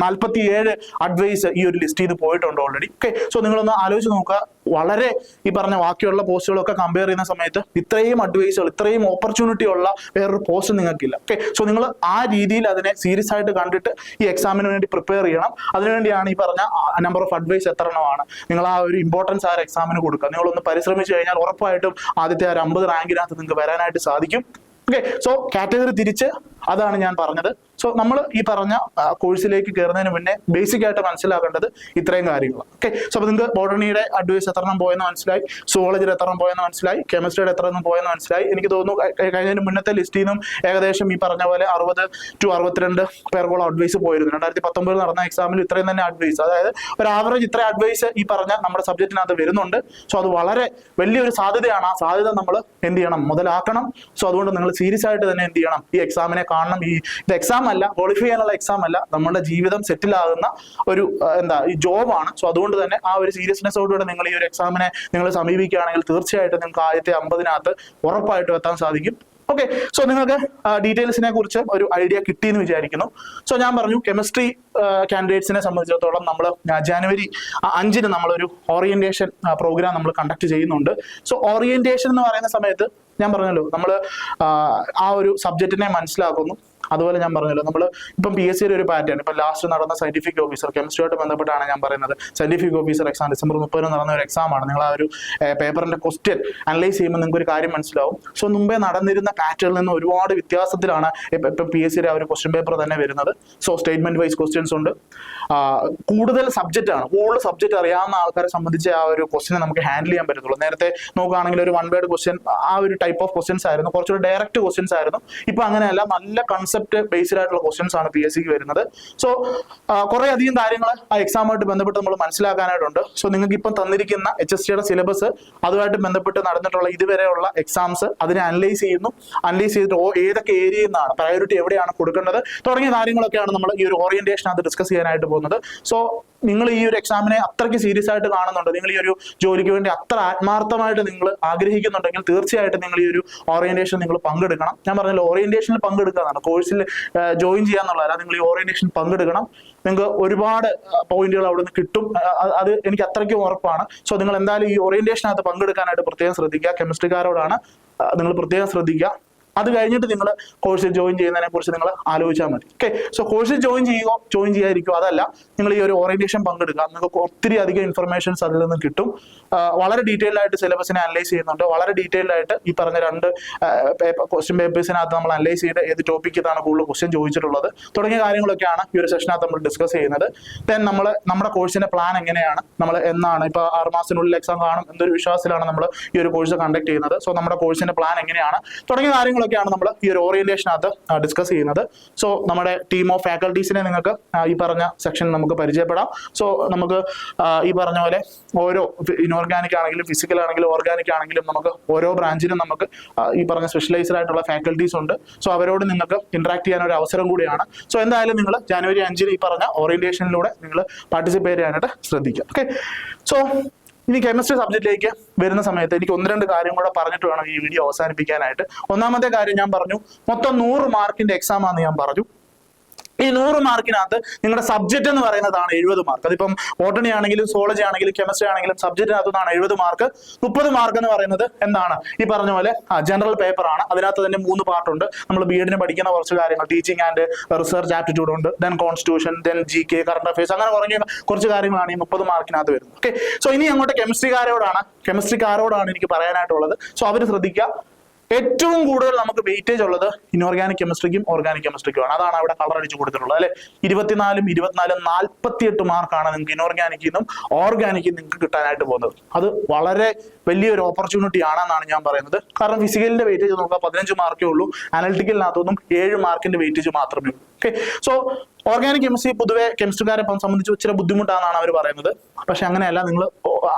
47 അഡ്വൈസ് ഈ ഒരു ലിസ്റ്റ് ചെയ്ത് പോയിട്ടുണ്ട് ഓൾറെഡി. ഓക്കെ, സോ നിങ്ങളൊന്ന് ആലോചിച്ച് നോക്കുക, വളരെ ഈ പറഞ്ഞ ബാക്കിയുള്ള പോസ്റ്റുകളൊക്കെ കമ്പയർ ചെയ്യുന്ന സമയത്ത് ഇത്രയും അഡ്വൈസുകൾ, ഇത്രയും ഓപ്പർച്യൂണിറ്റി ഉള്ള വേറൊരു പോസ്റ്റ് നിങ്ങൾക്കില്ല. ഓക്കെ, സോ നിങ്ങൾ ആ രീതിയിൽ അതിനെ സീരിയസ് ആയിട്ട് കണ്ടിട്ട് ഈ എക്സാമിന് വേണ്ടി പ്രിപ്പയർ ചെയ്യണം. അതിനുവേണ്ടിയാണ് ഈ പറഞ്ഞ നമ്പർ ഓഫ് അഡ്വൈസ് എത്ര എണ്ണമാണ് നിങ്ങൾ ആ ഒരു ഇമ്പോർട്ടൻസ് ആ ഒരു എക്സാമിന് കൊടുക്കുക. നിങ്ങളൊന്ന് പരിശ്രമിച്ചു കഴിഞ്ഞാൽ ഉറപ്പായിട്ടും ആദ്യത്തെ 50 റാങ്കിനകത്ത് നിങ്ങൾക്ക് വരാനായിട്ട് സാധിക്കും. ഓക്കെ, സോ കാറ്റഗറി തിരിച്ച് അതാണ് ഞാൻ പറഞ്ഞത്. സോ നമ്മൾ ഈ പറഞ്ഞ കോഴ്സിലേക്ക് കയറുന്നതിന് മുന്നേ ബേസിക് ആയിട്ട് മനസ്സിലാക്കേണ്ടത് ഇത്രയും കാര്യങ്ങളാണ്. ഓക്കെ, സോ അപ്പോൾ നിങ്ങൾക്ക് ബോട്ടണിയുടെ അഡ്വൈസ് എത്ര എണ്ണം പോയെന്ന് മനസ്സിലായി, സുവോളജിയുടെ എത്ര എണ്ണം പോയെന്ന് മനസ്സിലായി, കെമിസ്ട്രിയുടെ എത്ര എണ്ണം പോയെന്ന് മനസ്സിലായി. എനിക്ക് തോന്നുന്നു കഴിഞ്ഞതിന് മുന്നത്തെ ലിസ്റ്റിൽ നിന്നും ഏകദേശം ഈ പറഞ്ഞ പോലെ 60 to 62 പേർക്കോളം അഡ്വൈസ് പോയിരുന്നു. 2019 നടന്ന എക്സാമിൽ ഇത്രയും തന്നെ അഡ്വൈസ്, അതായത് ഒരു ആവറേജ് ഇത്ര അഡ്വൈസ് ഈ പറഞ്ഞ നമ്മുടെ സബ്ജക്റ്റിനകത്ത് വരുന്നുണ്ട്. സോ അത് വളരെ വലിയൊരു സാധ്യതയാണ്. ആ സാധ്യത നമ്മൾ എന്ത് ചെയ്യണം, മുതലാക്കണം. സോ അതുകൊണ്ട് നിങ്ങൾ സീരിയസ് ആയിട്ട് തന്നെ എന്ത് ചെയ്യണം, ഈ എക്സാമിനെ കാണണം. ഇത് എക്സാം അല്ല, ക്വാളിഫൈ ചെയ്യാനുള്ള എക്സാം അല്ല, നമ്മുടെ ജീവിതം സെറ്റിൽ ആകുന്ന ഒരു ഈ ജോബാണ്. സോ അതുകൊണ്ട് തന്നെ ആ ഒരു സീരിയസ്നെസ്സോടുകൂടെ നിങ്ങൾ ഈ ഒരു എക്സാമിനെ നിങ്ങൾ സമീപിക്കുകയാണെങ്കിൽ തീർച്ചയായിട്ടും നിങ്ങൾക്ക് ആദ്യത്തെ 50നകത്ത് ഉറപ്പായിട്ടും എത്താൻ സാധിക്കും. ഓക്കെ, സോ നിങ്ങൾക്ക് ഡീറ്റെയിൽസിനെ കുറിച്ച് ഒരു ഐഡിയ കിട്ടിയെന്ന് വിചാരിക്കുന്നു. സോ ഞാൻ പറഞ്ഞു കെമിസ്ട്രി കാൻഡിഡേറ്റ്സിനെ സംബന്ധിച്ചിടത്തോളം നമ്മൾ January 5 നമ്മളൊരു ഓറിയന്റേഷൻ പ്രോഗ്രാം നമ്മൾ കണ്ടക്ട് ചെയ്യുന്നുണ്ട്. സോ ഓറിയന്റേഷൻ എന്ന് പറയുന്ന സമയത്ത് ഞാൻ പറഞ്ഞല്ലോ, നമ്മൾ ആ ഒരു സബ്ജക്റ്റിനെ മനസ്സിലാക്കുന്നു. അതുപോലെ ഞാൻ പറഞ്ഞല്ലോ, നമ്മൾ ഇപ്പം PSC ഒരു പാറ്റേൺ, ഇപ്പം ലാസ്റ്റ് നടന്ന സയന്റിഫിക് ഓഫീസർ കെമിസ്ട്രിയായിട്ട് ബന്ധപ്പെട്ടാണ് ഞാൻ പറയുന്നത്. സയന്റിഫിക് ഓഫീസർ എക്സാം December 30 നടന്ന ഒരു എക്സാം ആണ്. നിങ്ങൾ ആ ഒരു പേപ്പറിന്റെ ക്വസ്റ്റ്യൻ അനലൈസ് ചെയ്യുമ്പോൾ നിങ്ങൾക്ക് ഒരു കാര്യം മനസ്സിലാവും. സോ മുമ്പേ നടന്നിരുന്ന പാറ്റേണിൽ നിന്ന് ഒരുപാട് വ്യത്യാസത്തിലാണ് ഇപ്പം PSC ആ ഒരു ക്വസ്റ്റ്യൻ പേപ്പർ തന്നെ വരുന്നത്. സോ സ്റ്റേറ്റ്മെന്റ് വൈസ് ക്വസ്റ്റ്യൻസ് ഉണ്ട്, കൂടുതൽ സബ്ജക്റ്റ് ആണ്. കൂടുതൽ സബ്ജക്റ്റ് അറിയാവുന്ന ആൾക്കാരെ സംബന്ധിച്ച് ആ ഒരു ക്വസ്റ്റ്യനെ നമുക്ക് ഹാൻഡിൽ ചെയ്യാൻ പറ്റത്തുള്ളൂ. നേരത്തെ നോക്കുകയാണെങ്കിൽ ഒരു 1 വേർഡ് ക്വസ്റ്റ്യൻ, ആ ഒരു ടൈപ്പ് ഓഫ് ക്വസ്റ്റ്യൻസ് ആയിരുന്നു, കുറച്ചുകൂടി ഡയറക്റ്റ് ക്വസ്റ്റ്യൻസ് ആയിരുന്നു. ഇപ്പൊ അങ്ങനെയല്ല, നല്ല കൺസെപ്റ്റ് ബേസ്ഡ് ആയിട്ടുള്ള ക്വസ്റ്റ്യൻസ് ആണ് PSCക്ക് വരുന്നത്. സോ കുറെ അധികം കാര്യങ്ങൾ ആ എക്സാമുമായിട്ട് ബന്ധപ്പെട്ട് നമ്മൾ മനസ്സിലാക്കാനായിട്ടുണ്ട്. സോ നിങ്ങൾക്ക് ഇപ്പം തന്നിരിക്കുന്ന HSTയുടെ സിലബസ്, അതുമായിട്ട് ബന്ധപ്പെട്ട് നടന്നിട്ടുള്ള ഇതുവരെയുള്ള എക്സാംസ്, അതിനെ അനലൈസ് ചെയ്യുന്നു. അനലൈസ് ചെയ്തിട്ട് ഏതൊക്കെ ഏരിയയിൽ നിന്നാണ് പ്രയോറിറ്റി, എവിടെയാണ് കൊടുക്കേണ്ടത് തുടങ്ങിയ കാര്യങ്ങളൊക്കെയാണ് നമ്മൾ ഈ ഒരു ഓറിയന്റേഷനകത്ത് ഡിസ്കസ് ചെയ്യാനായിട്ട് പോകുന്നത്. സോ നിങ്ങൾ ഈ ഒരു എക്സാമിനെ അത്രയ്ക്ക് സീരിയസ് ആയിട്ട് കാണുന്നുണ്ട്, നിങ്ങൾ ഈ ഒരു ജോലിക്ക് വേണ്ടി അത്ര ആത്മാർത്ഥമായിട്ട് നിങ്ങൾ ആഗ്രഹിക്കുന്നുണ്ടെങ്കിൽ തീർച്ചയായിട്ടും നിങ്ങൾ ഈ ഒരു ഓറിയന്റേഷൻ നിങ്ങൾ പങ്കെടുക്കണം. ഞാൻ പറഞ്ഞല്ലോ, ഓറിയന്റേഷനിൽ പങ്കെടുക്കുക എന്നാണ്, കോഴ്സിൽ ജോയിൻ ചെയ്യാന്നുള്ളതല്ല. നിങ്ങൾ ഈ ഓറിയന്റേഷൻ പങ്കെടുക്കണം. നിങ്ങൾക്ക് ഒരുപാട് പോയിന്റുകൾ അവിടെ നിന്ന് കിട്ടും, അത് എനിക്ക് അത്രയ്ക്കും ഉറപ്പാണ്. സോ നിങ്ങൾ എന്തായാലും ഈ ഓറിയന്റേഷനകത്ത് പങ്കെടുക്കാനായിട്ട് പ്രത്യേകം ശ്രദ്ധിക്കുക. കെമിസ്ട്രിക്കാരോടാണ് നിങ്ങൾ പ്രത്യേകം ശ്രദ്ധിക്കുക. അത് കഴിഞ്ഞിട്ട് നിങ്ങൾ കോഴ്സിൽ ജോയിൻ ചെയ്യുന്നതിനെ കുറിച്ച് നിങ്ങൾ ആലോചിച്ചാൽ മതി. ഓക്കെ, സോ കോഴ്സിൽ ജോയിൻ ചെയ്യാതിരിക്കുക, അതല്ല, നിങ്ങൾ ഈ ഒരു ഓറിയന്റേഷൻ പങ്കെടുക്കുക. നിങ്ങൾക്ക് ഒത്തിരി അധികം ഇൻഫർമേഷൻസ് അതിൽ നിന്ന് കിട്ടും. വളരെ ഡീറ്റെയിൽഡ് ആയിട്ട് സിലബസിനെ അനലൈസ് ചെയ്യുന്നുണ്ട്. വളരെ ഡീറ്റെയിൽഡ് ആയിട്ട് ഈ പറഞ്ഞ 2 ക്വസ്റ്റ്യൻ പേപ്പേഴ്സിനകത്ത് നമ്മൾ അനലൈസ് ചെയ്ത് ഏത് ടോപ്പിക്കിലാണ് കൂടുതൽ ക്വസ്റ്റ്യൻ ചോദിച്ചിട്ടുള്ളത് തുടങ്ങിയ കാര്യങ്ങളൊക്കെയാണ് ഈ ഒരു സെഷനകത്ത് നമ്മൾ ഡിസ്കസ് ചെയ്യുന്നത്. ദെൻ നമ്മുടെ കോഴ്സിന്റെ പ്ലാൻ എങ്ങനെയാണ്, നമ്മൾ എന്നാണ്, ഇപ്പോൾ 6 മാസത്തിനുള്ളിൽ എക്സാം കാണും എന്നൊരു വിശ്വാസത്തിലാണ് നമ്മൾ ഈ ഒരു കോഴ്സ് കണ്ടക്ട് ചെയ്യുന്നത്. സോ നമ്മുടെ കോഴ്സിന്റെ പ്ലാൻ എങ്ങനെയാണ് തുടങ്ങിയ കാര്യങ്ങളൊക്കെയാണ് നമ്മൾ ഈ ഒരു ഓറിയന്റേഷനകത്ത് ഡിസ്കസ് ചെയ്യുന്നത്. സോ നമ്മുടെ ടീം ഓഫ് ഫാക്കൽറ്റീസിനെ നിങ്ങൾക്ക് ഈ പറഞ്ഞ സെക്ഷൻ നമുക്ക് പരിചയപ്പെടാം. സോ നമുക്ക് ഈ പറഞ്ഞ പോലെ ഓരോ ഇൻഓർഗാനിക് ആണെങ്കിലും ഫിസിക്കൽ ആണെങ്കിലും ഓർഗാനിക് ആണെങ്കിലും നമുക്ക് ഓരോ ബ്രാഞ്ചിനും നമുക്ക് ഈ പറഞ്ഞ സ്പെഷ്യലൈസ്ഡ് ആയിട്ടുള്ള ഫാക്കൽറ്റീസ് ഉണ്ട്. സോ അവരോട് നിങ്ങൾക്ക് ഇന്ററാക്ട് ചെയ്യാൻ ഒരു അവസരം കൂടിയാണ്. സോ എന്തായാലും നിങ്ങൾ January 5 ഈ പറഞ്ഞ ഓറിയന്റേഷനിലൂടെ നിങ്ങൾ പാർട്ടിസിപ്പേറ്റ് ചെയ്യാനായിട്ട് ശ്രദ്ധിക്കുക. ഓക്കെ, സോ ഇനി കെമിസ്ട്രി സബ്ജക്റ്റിലേക്ക് വരുന്ന സമയത്ത് എനിക്ക് 1-2 കാര്യം കൂടെ പറഞ്ഞിട്ട് വേണം ഈ വീഡിയോ അവസാനിപ്പിക്കാനായിട്ട്. ഒന്നാമത്തെ കാര്യം ഞാൻ പറഞ്ഞു, മൊത്തം 100 മാർക്കിന്റെ എക്സാം ആണെന്ന് ഞാൻ പറഞ്ഞു. ഈ 100 മാർക്കിനകത്ത് നിങ്ങളുടെ സബ്ജക്റ്റ് എന്ന് പറയുന്നതാണ് 70 മാർക്ക്. അതിപ്പം ബോട്ടണി ആണെങ്കിലും സോളജി ആണെങ്കിലും കെമിസ്ട്രി ആണെങ്കിലും സബ്ജക്റ്റിനകത്തുനിന്നാണ് 70 മാർക്ക്. 30 മാർക്ക് എന്ന് പറയുന്നത് എന്താണ്? ഈ പറഞ്ഞ പോലെ ജനറൽ പേപ്പർ ആണ്. അതിനകത്ത് തന്നെ 3 പാർട്ടുണ്ട്. നമ്മൾ ബി.എഡിന് പഠിക്കുന്ന കുറച്ച് കാര്യങ്ങൾ, ടീച്ചിങ് ആൻഡ് റിസർച്ച് ആപ്റ്റിറ്റ്യൂഡ് ഉണ്ട്, then constitution, then GK, current affairs, അങ്ങനെ കുറച്ച് കാര്യങ്ങളാണ് ഈ 30 മാർക്കിനകത്ത് വരുന്നത്. ഓക്കെ, സോ ഇനി അങ്ങോട്ട് കെമിസ്ട്രിക്കാരോടാണ് എനിക്ക് പറയാനായിട്ടുള്ളത്. സോ അവർ ശ്രദ്ധിക്കുക, ഏറ്റവും കൂടുതൽ നമുക്ക് വെയിറ്റേജ് ഉള്ളത് ഇനോർഗാനിക് കെമിസ്ട്രിക്കും ഓർഗാനിക് കെമിസ്ട്രിക്കുമാണ്. അതാണ് അവിടെ കളർ അടിച്ച് കൊടുത്തിട്ടുള്ളത് അല്ലെ. 24 48 മാർക്കാണ് നിങ്ങൾക്ക് ഇനോർഗാനിക്കിൽ നിന്നും ഓർഗാനിക്കിൽ നിങ്ങൾക്ക് കിട്ടാനായിട്ട് പോകുന്നത്. അത് വളരെ വലിയൊരു ഓപ്പർച്യൂണിറ്റി ആണെന്നാണ് ഞാൻ പറയുന്നത്. കാരണം ഫിസിക്കലിന്റെ വെയിറ്റേജ് നോക്കുക 15 മാർക്കേ ഉള്ളൂ, അനലിറ്റിക്കലിനകത്തൊന്നും 7 മാർക്കിന്റെ വെയിറ്റേജ് മാത്രമേ ഉള്ളൂ. ഓക്കെ, സോ ഓർഗാനിക് കെമിസ്ട്രി പൊതുവെ കെമിസ്ട്രിക്കാരെ സംബന്ധിച്ച് ഇച്ചിരി ബുദ്ധിമുട്ടാണെന്നാണ് അവർ പറയുന്നത്. പക്ഷെ അങ്ങനെയല്ല, നിങ്ങൾ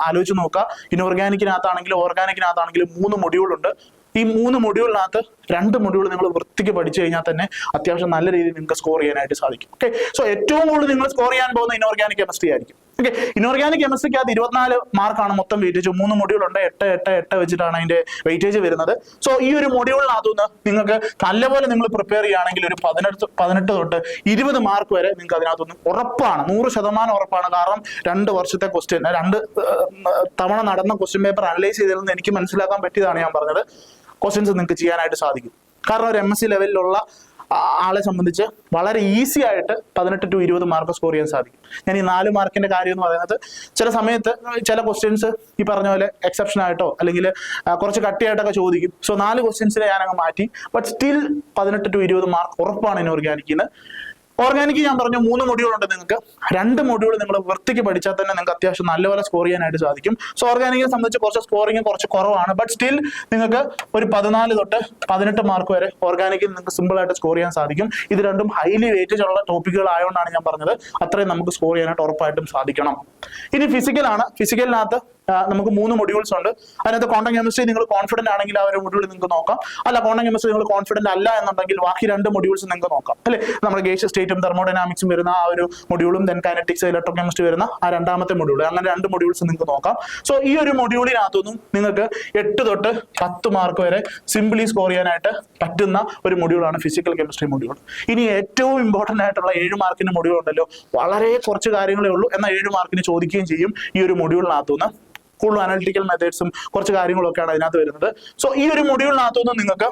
ആലോചിച്ച് നോക്കുക. ഇനോർഗാനിക്കിനകത്താണെങ്കിലും ഓർഗാനിക്കിനകത്താണെങ്കിലും 3 മൊഡ്യൂൾ ഉണ്ട്. ഈ 3 മൊഡ്യൂളിനകത്ത് 2 മൊഡ്യൂൾ നിങ്ങൾ വൃത്തിക്ക് പഠിച്ചു കഴിഞ്ഞാൽ തന്നെ അത്യാവശ്യം നല്ല രീതിയിൽ നിങ്ങൾക്ക് സ്കോർ ചെയ്യാനായിട്ട് സാധിക്കും. ഓക്കെ, സോ ഏറ്റവും കൂടുതൽ നിങ്ങൾ സ്കോർ ചെയ്യാൻ പോകുന്ന ഇനോർഗാനിക് കെമിസ്ട്രി ആയിരിക്കും. ഓക്കെ, ഇനോർഗാനിക് കെമിസ്ട്രിക്കകത്ത് 24 മാർക്കാണ് മൊത്തം വെയിറ്റേജ്. 3 മൊഡ്യൂൾ ഉണ്ട്, 8 വെച്ചിട്ടാണ് അതിന്റെ വെയിറ്റേജ് വരുന്നത്. സോ ഈ ഒരു മൊഡ്യൂളിനകത്തുനിന്ന് നിങ്ങൾക്ക് നല്ലപോലെ നിങ്ങൾ പ്രിപ്പയർ ചെയ്യുകയാണെങ്കിൽ ഒരു 18 തൊട്ട് 20 മാർക്ക് വരെ നിങ്ങൾക്ക് അതിനകത്തുനിന്ന് ഉറപ്പാണ്, 100% ഉറപ്പാണ്. കാരണം 2 വർഷത്തെ ക്വസ്റ്റ്യൻ, 2 തവണ നടന്ന ക്വസ്റ്റ്യൻ പേപ്പർ അനലൈസ് ചെയ്തതെന്ന് എനിക്ക് മനസ്സിലാക്കാൻ പറ്റിയതാണ് ഞാൻ പറഞ്ഞത്. ക്വസ്റ്റ്യൻസ് നിങ്ങൾക്ക് ചെയ്യാനായിട്ട് സാധിക്കും. കാരണം ഒരു MSc ലെവലിലുള്ള ആളെ സംബന്ധിച്ച് വളരെ ഈസി ആയിട്ട് 18 to 20 മാർക്ക് സ്കോർ ചെയ്യാൻ സാധിക്കും. ഞാൻ ഈ 4 മാർക്കിന്റെ കാര്യം എന്ന് പറയുന്നത് ചില സമയത്ത് ചില ക്വസ്റ്റ്യൻസ് ഈ പറഞ്ഞ പോലെ എക്സെപ്ഷൻ ആയിട്ടോ അല്ലെങ്കിൽ കുറച്ച് കട്ടിയായിട്ടൊക്കെ ചോദിക്കും. സോ 4 ക്വസ്റ്റ്യൻസിനെ ഞാനങ്ങ് മാറ്റി. ബട്ട് സ്റ്റിൽ 18 to 20 മാർക്ക് ഉറപ്പാണ് ഇനോർഗാനിക്കിന്. ഓർഗാനിക് ഞാൻ പറഞ്ഞു 3 മൊഡ്യൂൾ ഉണ്ട്. നിങ്ങൾക്ക് 2 മൊഡ്യൂൾ നിങ്ങൾ വൃത്തിക്ക് പഠിച്ചാൽ തന്നെ നിങ്ങൾക്ക് അത്യാവശ്യം നല്ലപോലെ സ്കോർ ചെയ്യാനായിട്ട് സാധിക്കും. സോ ഓർഗാനിക്കിനെ സംബന്ധിച്ച് കുറച്ച് സ്കോറിങ് കുറച്ച് കുറവാണ്. ബട്ട് സ്റ്റിൽ നിങ്ങൾക്ക് ഒരു 14 തൊട്ട് 18 മാർക്ക് വരെ ഓർഗാനിക്കിൽ നിങ്ങൾക്ക് സിമ്പിൾ ആയിട്ട് സ്കോർ ചെയ്യാൻ സാധിക്കും. ഇത് രണ്ടും ഹൈലി വെയിറ്റേജ് ഉള്ള ടോപ്പിക്കുകൾ ആയതുകൊണ്ടാണ് ഞാൻ പറഞ്ഞത് അത്രയും നമുക്ക് സ്കോർ ചെയ്യാനായിട്ട് ഉറപ്പായിട്ടും സാധിക്കണം. ഇനി ഫിസിക്കലാണ്. ഫിസിക്കലിനകത്ത് നമുക്ക് 3 മൊഡ്യൂൾസ് ഉണ്ട്. അതിനകത്ത് ക്വാണ്ടം കെമിസ്ട്രി നിങ്ങൾ കോൺഫിഡന്റ് ആണെങ്കിൽ ആ ഒരു മൊഡ്യൂൾ നിങ്ങൾക്ക് നോക്കാം. അല്ല, ക്വാണ്ടം കെമിസ്ട്രി നിങ്ങൾ കോൺഫിഡന്റ് അല്ല എന്നുണ്ടെങ്കിൽ ബാക്കി 2 മൊഡ്യൂൾസ് നിങ്ങൾക്ക് നോക്കാം അല്ലെ. നമ്മുടെ ഗേഷ്യസ് സ്റ്റേറ്റും തെർമോഡൈനാമിക്സും വരുന്ന ആ ഒരു മൊഡ്യൂളും ദെൻ കൈനറ്റിക്സ് ഇലക്ട്രോ കെമിസ്ട്രി വരുന്ന ആ 2ാമത്തെ മൊഡ്യൂൾ, അങ്ങനെ 2 മൊഡ്യൂൾസ് നിങ്ങൾക്ക് നോക്കാം. സോ ഈ ഒരു മൊഡ്യൂളിനകത്തൊന്നും നിങ്ങൾക്ക് 8 തൊട്ട് 10 മാർക്ക് വരെ സിംപിളി സ്കോർ ചെയ്യാനായിട്ട് പറ്റുന്ന ഒരു മൊഡ്യൂളാണ് ഫിസിക്കൽ കെമിസ്ട്രി മൊഡ്യൂൾ. ഇനി ഏറ്റവും ഇമ്പോർട്ടന്റ് ആയിട്ടുള്ള 7 മാർക്കിന്റെ മൊഡ്യൂൾ ഉണ്ടല്ലോ, വളരെ കുറച്ച് കാര്യങ്ങളേ ഉള്ളൂ, എന്നാൽ 7 മാർക്കിന് ചോദിക്കുകയും ചെയ്യും ഈ ഒരു മൊഡ്യൂളിനകത്തുനിന്ന്. കൂടുതൽ അനലിറ്റിക്കൽ മെത്തേഡ്സും കുറച്ച് കാര്യങ്ങളൊക്കെയാണ് അതിനകത്ത് വരുന്നത്. സോ ഈ ഒരു മൊഡ്യൂളിനകത്തുനിന്ന് നിങ്ങൾക്ക്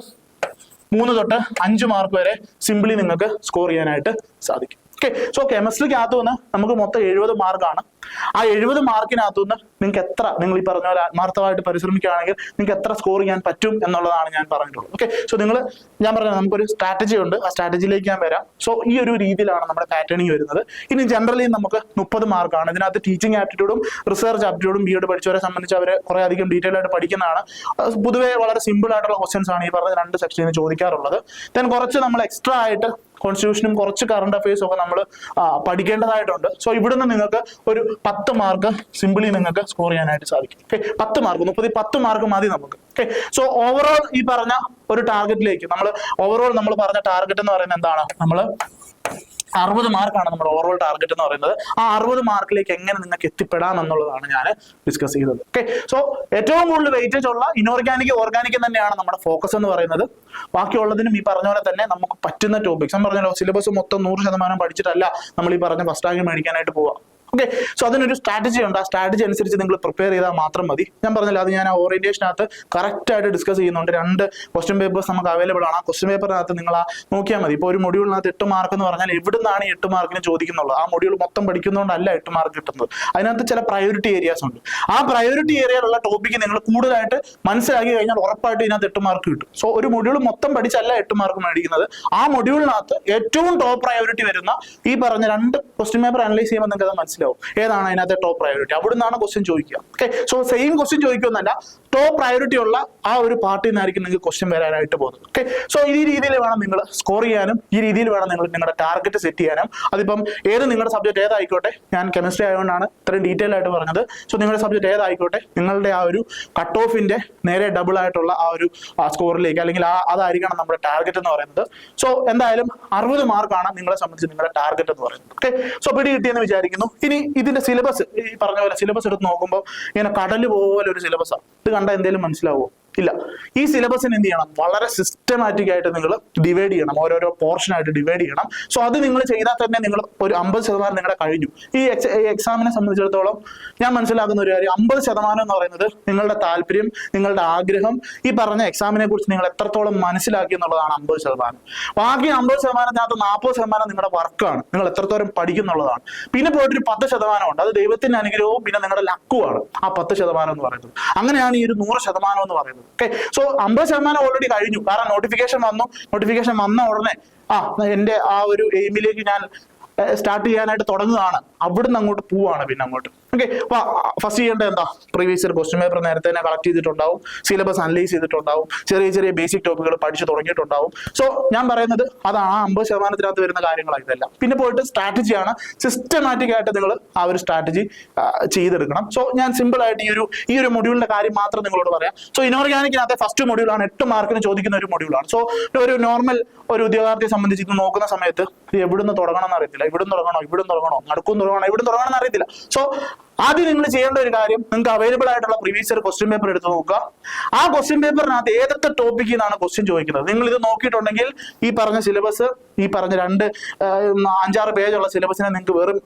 3 തൊട്ട് 5 മാർക്ക് വരെ സിംപിളി നിങ്ങൾക്ക് സ്കോർ ചെയ്യാനായിട്ട് സാധിക്കും. ഓക്കെ, സോ കെമിസ്ട്രിക്കകത്തുനിന്ന് നമുക്ക് മൊത്തം 70 മാർക്കാണ്. ആ 70 മാർക്കിനകത്തുനിന്ന് നിങ്ങൾക്ക് എത്ര, നിങ്ങൾ ഈ പറഞ്ഞ പോലെ ആത്മാർത്ഥമായിട്ട് പരിശ്രമിക്കുകയാണെങ്കിൽ നിങ്ങൾക്ക് എത്ര സ്കോർ ചെയ്യാൻ പറ്റും എന്നുള്ളതാണ് ഞാൻ പറഞ്ഞിട്ടുള്ളത്. ഓക്കെ, സോ ഞാൻ പറഞ്ഞത് നമുക്കൊരു സ്ട്രാറ്റജി ഉണ്ട്, ആ സ്ട്രാറ്റജിയിലേക്ക് ഞാൻ വരാം. സോ ഈ ഒരു രീതിയിലാണ് നമ്മുടെ പാറ്റേണിങ് വരുന്നത്. ഇനി ജനറലി നമുക്ക് 30 മാർക്കാണ്. ഇതിനകത്ത് ടീച്ചിങ് ആപ്റ്റിറ്റ്യൂഡും റിസർച്ച് ആപ്റ്റിറ്റ്യൂഡും B.Ed പഠിച്ചവരെ സംബന്ധിച്ച് അവരെ കുറെ അധികം ഡീറ്റെയിൽ ആയിട്ട് പഠിക്കുന്നതാണ്. പൊതുവേ വളരെ സിമ്പിൾ ആയിട്ടുള്ള ക്വസ്റ്റ്യൻസ് ആണ് ഈ പറഞ്ഞ 2 സെക്ഷനിൽ ചോദിക്കാറുള്ളത്. ദെൻ കുറച്ച് നമ്മൾ എക്സ്ട്രാ ആയിട്ട് കോൺസ്റ്റിറ്റ്യൂഷനും കുറച്ച് കറണ്ട് അഫയേഴ്സും ഒക്കെ നമ്മൾ പഠിക്കേണ്ടതായിട്ടുണ്ട്. സോ ഇവിടുന്ന് നിങ്ങൾക്ക് ഒരു 10 മാർക്ക് സിംപിളി നിങ്ങൾക്ക് സ്കോർ ചെയ്യാനായിട്ട് സാധിക്കും. ഓക്കെ, 10 മാർക്ക് 10 മാർക്ക് മതി നമുക്ക്. ഓക്കെ, സോ ഓവറോൾ ഈ പറഞ്ഞ ഒരു ടാർഗറ്റിലേക്ക് നമ്മൾ പറഞ്ഞ ടാർഗറ്റ് എന്ന് പറയുന്നത് എന്താണ്? നമ്മൾ 60 മാർക്കാണ് നമ്മുടെ ഓവറോൾ ടാർഗറ്റ് എന്ന് പറയുന്നത്. ആ 60 മാർക്കിലേക്ക് എങ്ങനെ നിങ്ങൾക്ക് എത്തിപ്പെടാം എന്നുള്ളതാണ് ഞാൻ ഡിസ്കസ് ചെയ്തത്. ഓക്കെ, സോ ഏറ്റവും കൂടുതൽ വെയിറ്റേജ് ഉള്ള ഇനോർഗാനിക് ഓർഗാനിക് തന്നെയാണ് നമ്മുടെ ഫോക്കസ് എന്ന് പറയുന്നത്. ബാക്കിയുള്ളതിനും ഈ പറഞ്ഞ പോലെ തന്നെ നമുക്ക് പറ്റുന്ന ടോപ്പിക്സ് ഞാൻ പറഞ്ഞല്ലോ, സിലബസ് മൊത്തം 100% പഠിച്ചിട്ടല്ല നമ്മൾ ഈ പറഞ്ഞ ഫസ്റ്റ് റാങ്ക് മേടിക്കാനായിട്ട് പോവാ. ഓക്കെ, സോ അതിനൊരു സ്ട്രാറ്റജി ഉണ്ട്. ആ സ്ട്രാറ്റജി അനുസരിച്ച് നിങ്ങൾ പ്രിപ്പയർ ചെയ്താൽ മാത്രം മതി. ഞാൻ പറഞ്ഞല്ലോ, അത് ഞാൻ ആ ഓറിയന്റേഷനകത്ത് കറക്റ്റ് ആയിട്ട് ഡിസ്കസ് ചെയ്യുന്നുണ്ട്. 2 ക്വസ്റ്റ്യൻ പേപ്പേഴ്സ് നമുക്ക് അവൈലബിൾ ആണ്. ആ ക്വസ്റ്റ്യൻ പേപ്പറിനകത്ത് നിങ്ങൾ നോക്കിയാൽ മതി. ഇപ്പോൾ ഒരു മൊഡ്യൂളിനകത്ത് 8 മാർക്ക് എന്ന് പറഞ്ഞാൽ എവിടുന്നാണ് 8 മാർക്കിന് ചോദിക്കുന്നുള്ളത്? ആ മൊഡ്യൂൾ മൊത്തം പഠിക്കുന്നതുകൊണ്ടല്ല 8 മാർക്ക് കിട്ടുന്നത്. അതിനകത്ത് ചില പ്രയോറിറ്റി ഏരിയാസ് ഉണ്ട്. ആ പ്രയോറിറ്റി ഏരിയയിലുള്ള ടോപ്പിക്ക് നിങ്ങൾ കൂടുതലായിട്ട് മനസ്സിലാക്കി കഴിഞ്ഞാൽ ഉറപ്പായിട്ട് ഇതിനകത്ത് 8 മാർക്ക് കിട്ടും. സോ ഒരു മൊഡ്യൂൾ മൊത്തം പഠിച്ചല്ല 8 മാർക്ക് മേടിക്കുന്നത്. ആ മൊഡ്യൂളിനകത്ത് ഏറ്റവും ടോപ്പ് പ്രയോറിറ്റി വരുന്ന ഈ പറഞ്ഞ 2 ക്വസ്റ്റ്യൻ പേപ്പർ അനലൈസ് ചെയ്യുമ്പോൾ നിങ്ങൾക്ക് അത് മനസ്സിലാവും ഏതാണ് അതിനകത്തെ ടോപ്പ് പ്രയോറിറ്റി. അവിടുന്നാണ് ക്വസ്റ്റ്യൻ ചോദിക്കുക. ഓക്കെ, സോ സെയിം ക്വസ്റ്റ്യൻ ചോദിക്കുമെന്നല്ല, ടോപ്പ് പ്രയോറിറ്റി ഉള്ള ആ ഒരു പാർട്ടിയിൽ നിന്നായിരിക്കും നിങ്ങൾക്ക് ക്വസ്റ്റ്യൻ വരാനായിട്ട് പോകുന്നത്. ഓക്കെ, സോ ഈ രീതിയിൽ വേണം നിങ്ങൾ സ്കോർ ചെയ്യാനും, ഈ രീതിയിൽ വേണം നിങ്ങൾ നിങ്ങളുടെ ടാർഗറ്റ് സെറ്റ് ചെയ്യാനും. അതിപ്പം നിങ്ങളുടെ സബ്ജക്ട് ഏതായിക്കോട്ടെ, ഞാൻ കെമിസ്ട്രി ആയതുകൊണ്ടാണ് ഇത്രയും ഡീറ്റെയിൽ ആയിട്ട് പറഞ്ഞത്. സോ നിങ്ങളുടെ സബ്ജക്ട് ഏതായിക്കോട്ടെ, നിങ്ങളുടെ ആ ഒരു കട്ട് ഓഫിന്റെ നേരെ ഡബിൾ ആയിട്ടുള്ള ആ ഒരു സ്കോറിലേക്ക് അല്ലെങ്കിൽ അതായിരിക്കണം നമ്മുടെ ടാർഗറ്റ് എന്ന് പറയുന്നത്. സോ എന്തായാലും 60 മാർക്കാണ് നിങ്ങളെ സംബന്ധിച്ച് നിങ്ങളുടെ ടാർഗറ്റ് എന്ന് പറയുന്നത്. ഓക്കെ, സോ പിടി കിട്ടിയെന്ന് വിചാരിക്കുന്നു. ഇനി ഇതിന്റെ സിലബസ് ഈ പറഞ്ഞ പോലെ സിലബസ് എടുത്ത് നോക്കുമ്പോൾ ഇങ്ങനെ കടല് പോലെ ഒരു സിലബസാണ്. ഇത് കണ്ടാൽ എന്തെങ്കിലും മനസ്സിലാവുമോ? ഇല്ല. ഈ സിലബസിന് എന്ത് ചെയ്യണം? വളരെ സിസ്റ്റമാറ്റിക് ആയിട്ട് നിങ്ങൾ ഡിവൈഡ് ചെയ്യണം, ഓരോരോ പോർഷൻ ആയിട്ട് ഡിവൈഡ് ചെയ്യണം. സോ അത് നിങ്ങൾ ചെയ്താൽ തന്നെ നിങ്ങൾ ഒരു 50% നിങ്ങളുടെ കഴിഞ്ഞു. ഈ എക്സാമിനെ സംബന്ധിച്ചിടത്തോളം ഞാൻ മനസ്സിലാക്കുന്ന ഒരു കാര്യം, 50% എന്ന് പറയുന്നത് നിങ്ങളുടെ താല്പര്യം, നിങ്ങളുടെ ആഗ്രഹം, ഈ പറഞ്ഞ എക്സാമിനെ കുറിച്ച് നിങ്ങൾ എത്രത്തോളം മനസ്സിലാക്കി എന്നുള്ളതാണ് 50%. ബാക്കി 50%-നകത്ത് 40% നിങ്ങളുടെ വർക്കാണ്, നിങ്ങൾ എത്രത്തോളം പഠിക്കുന്നുള്ളതാണ്. പിന്നെ പോയിട്ടൊരു 10% ഉണ്ട്, അത് ദൈവത്തിന്റെ അനുഗ്രഹവും പിന്നെ നിങ്ങളുടെ ലക്കുമാണ് ആ 10% എന്ന് പറയുന്നത്. അങ്ങനെയാണ് ഈ ഒരു 100% എന്ന് പറയുന്നത്. ഓക്കെ, സോ 50% ഓൾറെഡി കഴിഞ്ഞു. കാരണം നോട്ടിഫിക്കേഷൻ വന്ന ഉടനെ എന്റെ ആ ഒരു എയിമിലേക്ക് ഞാൻ സ്റ്റാർട്ട് ചെയ്യാനായിട്ട് തുടങ്ങുകയാണ്, അവിടുന്ന് അങ്ങോട്ട് പോവാണ്. പിന്നെ അങ്ങോട്ട് ഓക്കെ, അപ്പൊ ഫസ്റ്റ് ചെയ്യേണ്ടത് എന്താ? പ്രീവിയസ് ഇയർ ക്വസ്റ്റ്യൻ പേപ്പർ നേരത്തെ തന്നെ കളക്ട് ചെയ്തിട്ടുണ്ടാവും, സിലബസ് അനലൈസ് ചെയ്തിട്ടുണ്ടാവും, ചെറിയ ചെറിയ ബേസിക് ടോപ്പിക്കുകൾ പഠിച്ചു തുടങ്ങിയിട്ടുണ്ടാവും. സോ ഞാൻ പറയുന്നത് അത് ആ 50%-നകത്ത് വരുന്ന കാര്യങ്ങളാണ് ഇതെല്ലാം. പിന്നെ പോയിട്ട് സ്ട്രാറ്റജിയാണ്, സിസ്റ്റമാറ്റിക് ആയിട്ട് നിങ്ങൾ ആ ഒരു സ്ട്രാറ്റജി ചെയ്തെടുക്കണം. സോ ഞാൻ സിമ്പിൾ ആയിട്ട് ഈ ഒരു മൊഡ്യൂളിന്റെ കാര്യം മാത്രം നിങ്ങളോട് പറയാം. സോ ഇനോർഗാനിക്കിനകത്തെ ഫസ്റ്റ് മൊഡ്യൂളാണ്, 8 മാർക്കിന് ചോദിക്കുന്ന ഒരു മൊഡ്യൂളാണ്. സോ ഒരു നോർമൽ ഒരു ഉദ്യോഗാർത്ഥിയെ സംബന്ധിച്ച് ഇത് നോക്കുന്ന സമയത്ത് എവിടുന്ന് തുടങ്ങണം എന്ന് അറിയത്തില്ല, ഇവിടുന്ന് തുടങ്ങണോ, നടുക്കും തുടങ്ങണോ, ഇവിടുന്ന് തുടങ്ങണം എന്ന് അറിയത്തില്ല. സോ ആദ്യം നിങ്ങൾ ചെയ്യേണ്ട ഒരു കാര്യം, നിങ്ങൾക്ക് അവൈലബിൾ ആയിട്ടുള്ള പ്രീവിയസ് ഇയർ ക്വസ്റ്റ്യൻ പേപ്പർ എടുത്ത് നോക്കുക. ആ ക്വസ്റ്റ്യൻ പേപ്പറിനകത്ത് ഏതൊക്കെ ടോപ്പിക്കിൽ നിന്നാണ് ക്വസ്റ്റ്യൻ ചോദിക്കുന്നത് നിങ്ങൾ ഇത് നോക്കിയിട്ടുണ്ടെങ്കിൽ ഈ പറഞ്ഞ സിലബസ്, ഈ പറഞ്ഞ 5-6 പേജുള്ള സിലബസിനെ നിങ്ങൾക്ക് വെറും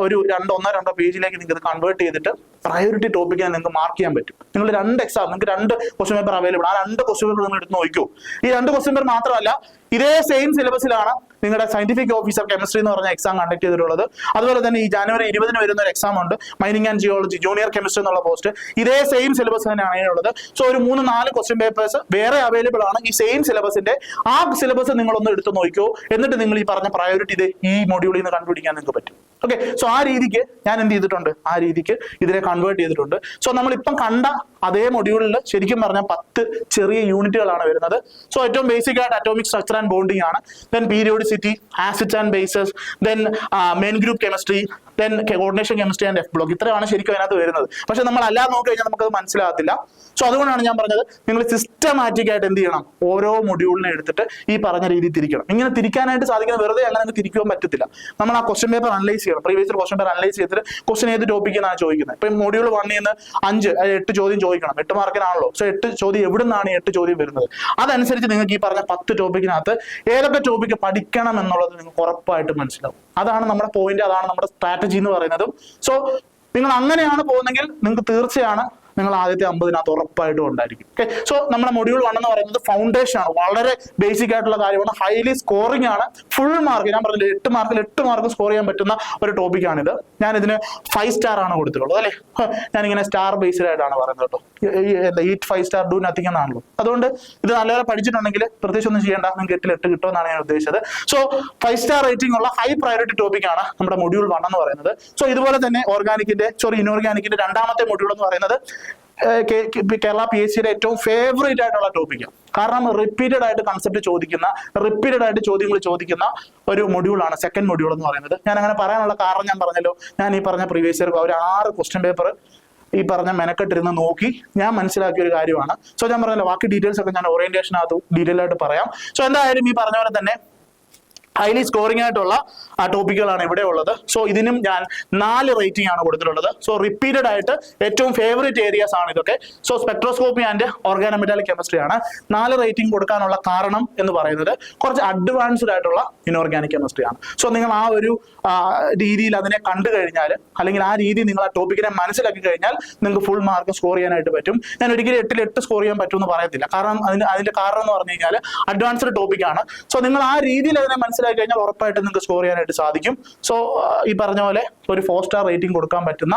ഒരു 1-2 പേജിലേക്ക് നിങ്ങൾക്ക് കൺവേർട്ട് ചെയ്തിട്ട് പ്രയോറിറ്റി ടോപ്പിക്കിനെ നിങ്ങൾക്ക് മാർക്ക് ചെയ്യാൻ പറ്റും. നിങ്ങൾ 2 എക്സാം, നിങ്ങൾക്ക് 2 ക്വസ്റ്റ്യൻ പേപ്പർ അവൈലബിൾ, ആ 2 ക്വസ്റ്റ്യൻ പേപ്പർ നിങ്ങൾ എടുത്ത് നോക്കൂ. ഈ 2 ക്വസ്റ്റ്യൻ പേപ്പർ മാത്രമല്ല, ഇതേ സെയിം സിലബസിലാണ് നിങ്ങളുടെ സയന്റിഫിക് ഓഫീസർ കെമിസ്ട്രി എന്ന് പറഞ്ഞ എക്സാം കണ്ടക്ട് ചെയ്തിട്ടുള്ളത്. അതുപോലെ തന്നെ ഈ ജനുവരി 20-ന് വരുന്ന ഒരു എക്സാം ഉണ്ട്, mining and geology junior chemistry എന്നുള്ള പോസ്റ്റ്. ഇതേ സെയിം സിലബസ് തന്നെയാണ് അതിനുള്ളത്. സോ ഒരു 3-4 ക്വസ്റ്റ്യൻ പേപ്പേഴ്സ് വേറെ അവൈലബിൾ ആണ് ഈ സെയിം സിലബസിന്റെ. ആ സിലബസ് നിങ്ങളൊന്ന് എടുത്ത് നോക്കിയോ, എന്നിട്ട് നിങ്ങൾ ഈ പറഞ്ഞ പ്രയോറിറ്റി ഇത് ഈ മൊഡ്യൂളിൽ നിന്ന് കണ്ടുപിടിക്കാൻ നിങ്ങൾക്ക് പറ്റും. ഓക്കെ, സോ ആ രീതിക്ക് ഞാൻ എന്ത് ചെയ്തിട്ടുണ്ട്, ആ രീതിക്ക് ഇതിനെ കൺവേർട്ട് ചെയ്തിട്ടുണ്ട്. സോ നമ്മളിപ്പം കണ്ട അതേ മൊഡ്യൂളിൽ ശരിക്കും പറഞ്ഞാൽ 10 ചെറിയ യൂണിറ്റുകളാണ് വരുന്നത്. സോ ഏറ്റവും ബേസിക് ആയിട്ട് അറ്റോമിക് സ്ട്രക്ചർ ആൻഡ് ബോണ്ടിങ് ആണ്, then periodicity, acids and bases, then main group chemistry, then coordination chemistry and F block. ഇത്രയാണ് ശരിക്കും അതിനകത്ത് വരുന്നത്. പക്ഷെ നമ്മൾ അല്ലാതെ നോക്കി കഴിഞ്ഞാൽ നമുക്കത് മനസ്സിലാകത്തില്ല. സോ അതുകൊണ്ടാണ് ഞാൻ പറഞ്ഞത് നിങ്ങൾ സിസ്റ്റമാറ്റിക് ആയിട്ട് എന്ത് ചെയ്യണം, ഓരോ മൊഡ്യൂളിനെ എടുത്തിട്ട് ഈ പറഞ്ഞ രീതിയിൽ തിരിക്കണം. ഇങ്ങനെ തിരിക്കാനായിട്ട് സാധിക്കുന്ന വെറുതെ അങ്ങനെ തിരിക്കുവാൻ പറ്റത്തില്ല. നമ്മൾ ആ ക്വസ്റ്റ്യൻ പേപ്പർ അനലൈസ് ചെയ്യണം, പ്രീവിയസ് ക്വസ്റ്റ്യൻ പേപ്പർ അനലൈസ് ചെയ്തിട്ട് ക്വസ്റ്റ്യൻ ഏത് ടോപ്പിക് എന്നാണ് ചോദിക്കുന്നത്. ഇപ്പൊ മൊഡ്യൂൾ 1-ൽ നിന്ന് 8 ചോദ്യം ചോദിക്കണം, 8 മാർക്കിനാണല്ലോ. സോ 8 ചോദ്യം എവിടെ നിന്നാണ് 8 ചോദ്യം വരുന്നത്, അതനുസരിച്ച് നിങ്ങൾക്ക് ഈ പറഞ്ഞ 10 ടോപ്പിക്കിനകത്ത് ഏതൊക്കെ ടോപ്പിക്ക് പഠിക്കണം എന്നുള്ളത് നിങ്ങൾക്ക് ഉറപ്പായിട്ട് മനസ്സിലാവും. അതാണ് നമ്മുടെ പോയിന്റ്, അതാണ് നമ്മുടെ സ്ട്രാറ്റജി എന്ന് പറയുന്നതും. സോ നിങ്ങൾ അങ്ങനെയാണ് പോകുന്നെങ്കിൽ നിങ്ങൾക്ക് തീർച്ചയാണ് നിങ്ങൾ ആദ്യത്തെ 50-നകത്ത് ഉറപ്പായിട്ടും ഉണ്ടായിരിക്കും. ഓക്കെ, സോ നമ്മുടെ മൊഡ്യൂൾ 1 എന്ന് പറയുന്നത് ഫൗണ്ടേഷൻ ആണ്, വളരെ ബേസിക് ആയിട്ടുള്ള കാര്യമാണ്, ഹൈലി സ്കോറിംഗ് ആണ്, ഫുൾ മാർക്ക്. ഞാൻ പറഞ്ഞില്ല 8 മാർക്കിൽ 8 മാർക്ക് സ്കോർ ചെയ്യാൻ പറ്റുന്ന ഒരു ടോപ്പിക്കാണിത്. ഞാൻ ഇതിന് 5 സ്റ്റാർ ആണ് കൊടുത്തിട്ടുള്ളത് അല്ലേ. ഞാനിങ്ങനെ സ്റ്റാർ ബേസ്ഡ് ആയിട്ടാണ് പറയുന്നത് കേട്ടോ. 5 സ്റ്റാർ ഡു നത്തിങ് എന്നാണല്ലോ. അതുകൊണ്ട് ഇത് നല്ലപോലെ പഠിച്ചിട്ടുണ്ടെങ്കിൽ പ്രത്യേകിച്ച് ഒന്നും ചെയ്യേണ്ട, നിങ്ങൾക്ക് 8 കിട്ടുമെന്നാണ് ഞാൻ ഉദ്ദേശിച്ചത്. സോ 5 സ്റ്റാർ റേറ്റിംഗ് ഉള്ള ഹൈ പ്രയോറിറ്റി ടോപ്പിക്കാണ് നമ്മുടെ മൊഡ്യൂൾ 1 എന്ന് പറയുന്നത്. സോ ഇതുപോലെ തന്നെ ഇനോർഗാനിക്കിന്റെ 2ാമത്തെ മൊഡ്യൂൾ എന്ന് പറയുന്നത് കേരള PSCയുടെ ഏറ്റവും ഫേവറേറ്റ് ആയിട്ടുള്ള ടോപ്പിക്കാണ്. കാരണം റിപ്പീറ്റഡ് ആയിട്ട് കൺസെപ്റ്റ് ചോദിക്കുന്ന, റിപ്പീറ്റഡ് ആയിട്ട് ചോദ്യങ്ങൾ ചോദിക്കുന്ന ഒരു മൊഡ്യൂളാണ് സെക്കൻഡ് മൊഡ്യൂൾ എന്ന് പറയുന്നത്. ഞാൻ അങ്ങനെ പറയാനുള്ള കാരണം ഞാൻ പറഞ്ഞല്ലോ, ഞാൻ ഈ പറഞ്ഞ പ്രീവിയസ് ഇയർ ഒരു 6 ക്വസ്റ്റ്യൻ പേപ്പർ ഈ പറഞ്ഞ മെനക്കെട്ടിരുന്ന് നോക്കി ഞാൻ മനസ്സിലാക്കിയ ഒരു കാര്യമാണ്. സോ ഞാൻ പറഞ്ഞല്ലോ, ബാക്കി ഡീറ്റെയിൽസ് ഒക്കെ ഞാൻ ഓറിയന്റേഷനകത്ത് ഡീറ്റെയിൽ ആയിട്ട് പറയാം. സോ എന്തായാലും ഈ പറഞ്ഞ പോലെ തന്നെ ഹൈലി സ്കോറിംഗ് ആയിട്ടുള്ള ടോപ്പിക്കുകളാണ് ഇവിടെ ഉള്ളത്. സോ ഇതിനും ഞാൻ 4 റേറ്റിംഗ് ആണ് കൊടുത്തിട്ടുള്ളത്. സോ റിപ്പീറ്റഡ് ആയിട്ട് ഏറ്റവും ഫേവറേറ്റ് ഏരിയാസ് ആണ് ഇതൊക്കെ. So spectroscopy and organometallic chemistry ആണ് 4 റേറ്റിംഗ് കൊടുക്കാനുള്ള കാരണം എന്ന് പറയുന്നത് കുറച്ച് അഡ്വാൻസ്ഡ് ആയിട്ടുള്ള ഇനോർഗാനിക് കെമിസ്ട്രി ആണ്. സോ നിങ്ങൾ ആ ഒരു രീതിയിൽ അതിനെ കണ്ടു കഴിഞ്ഞാൽ, അല്ലെങ്കിൽ ആ രീതി നിങ്ങൾ ആ ടോപ്പിക്കിനെ മനസ്സിലാക്കി കഴിഞ്ഞാൽ നിങ്ങൾക്ക് ഫുൾ മാർക്ക് സ്കോർ ചെയ്യാനായിട്ട് പറ്റും. ഞാൻ ഒരിക്കലും 8-ൽ 8 സ്കോർ ചെയ്യാൻ പറ്റുമെന്ന് പറയത്തില്ല. കാരണം അതിന്റെ കാരണം എന്ന് പറഞ്ഞു കഴിഞ്ഞാൽ അഡ്വാൻസ്ഡ് ടോപ്പിക്കാണ്. സോ നിങ്ങൾ ആ രീതിയിൽ അതിനെ മനസ്സിലാക്കി കഴിഞ്ഞാൽ ഉറപ്പായിട്ടും നിങ്ങൾക്ക് സ്കോർ ചെയ്യാനായിട്ട് സാധിക്കും. സോ ഈ പറഞ്ഞ പോലെ ഒരു 4 സ്റ്റാർ റേറ്റിംഗ് കൊടുക്കാൻ പറ്റുന്ന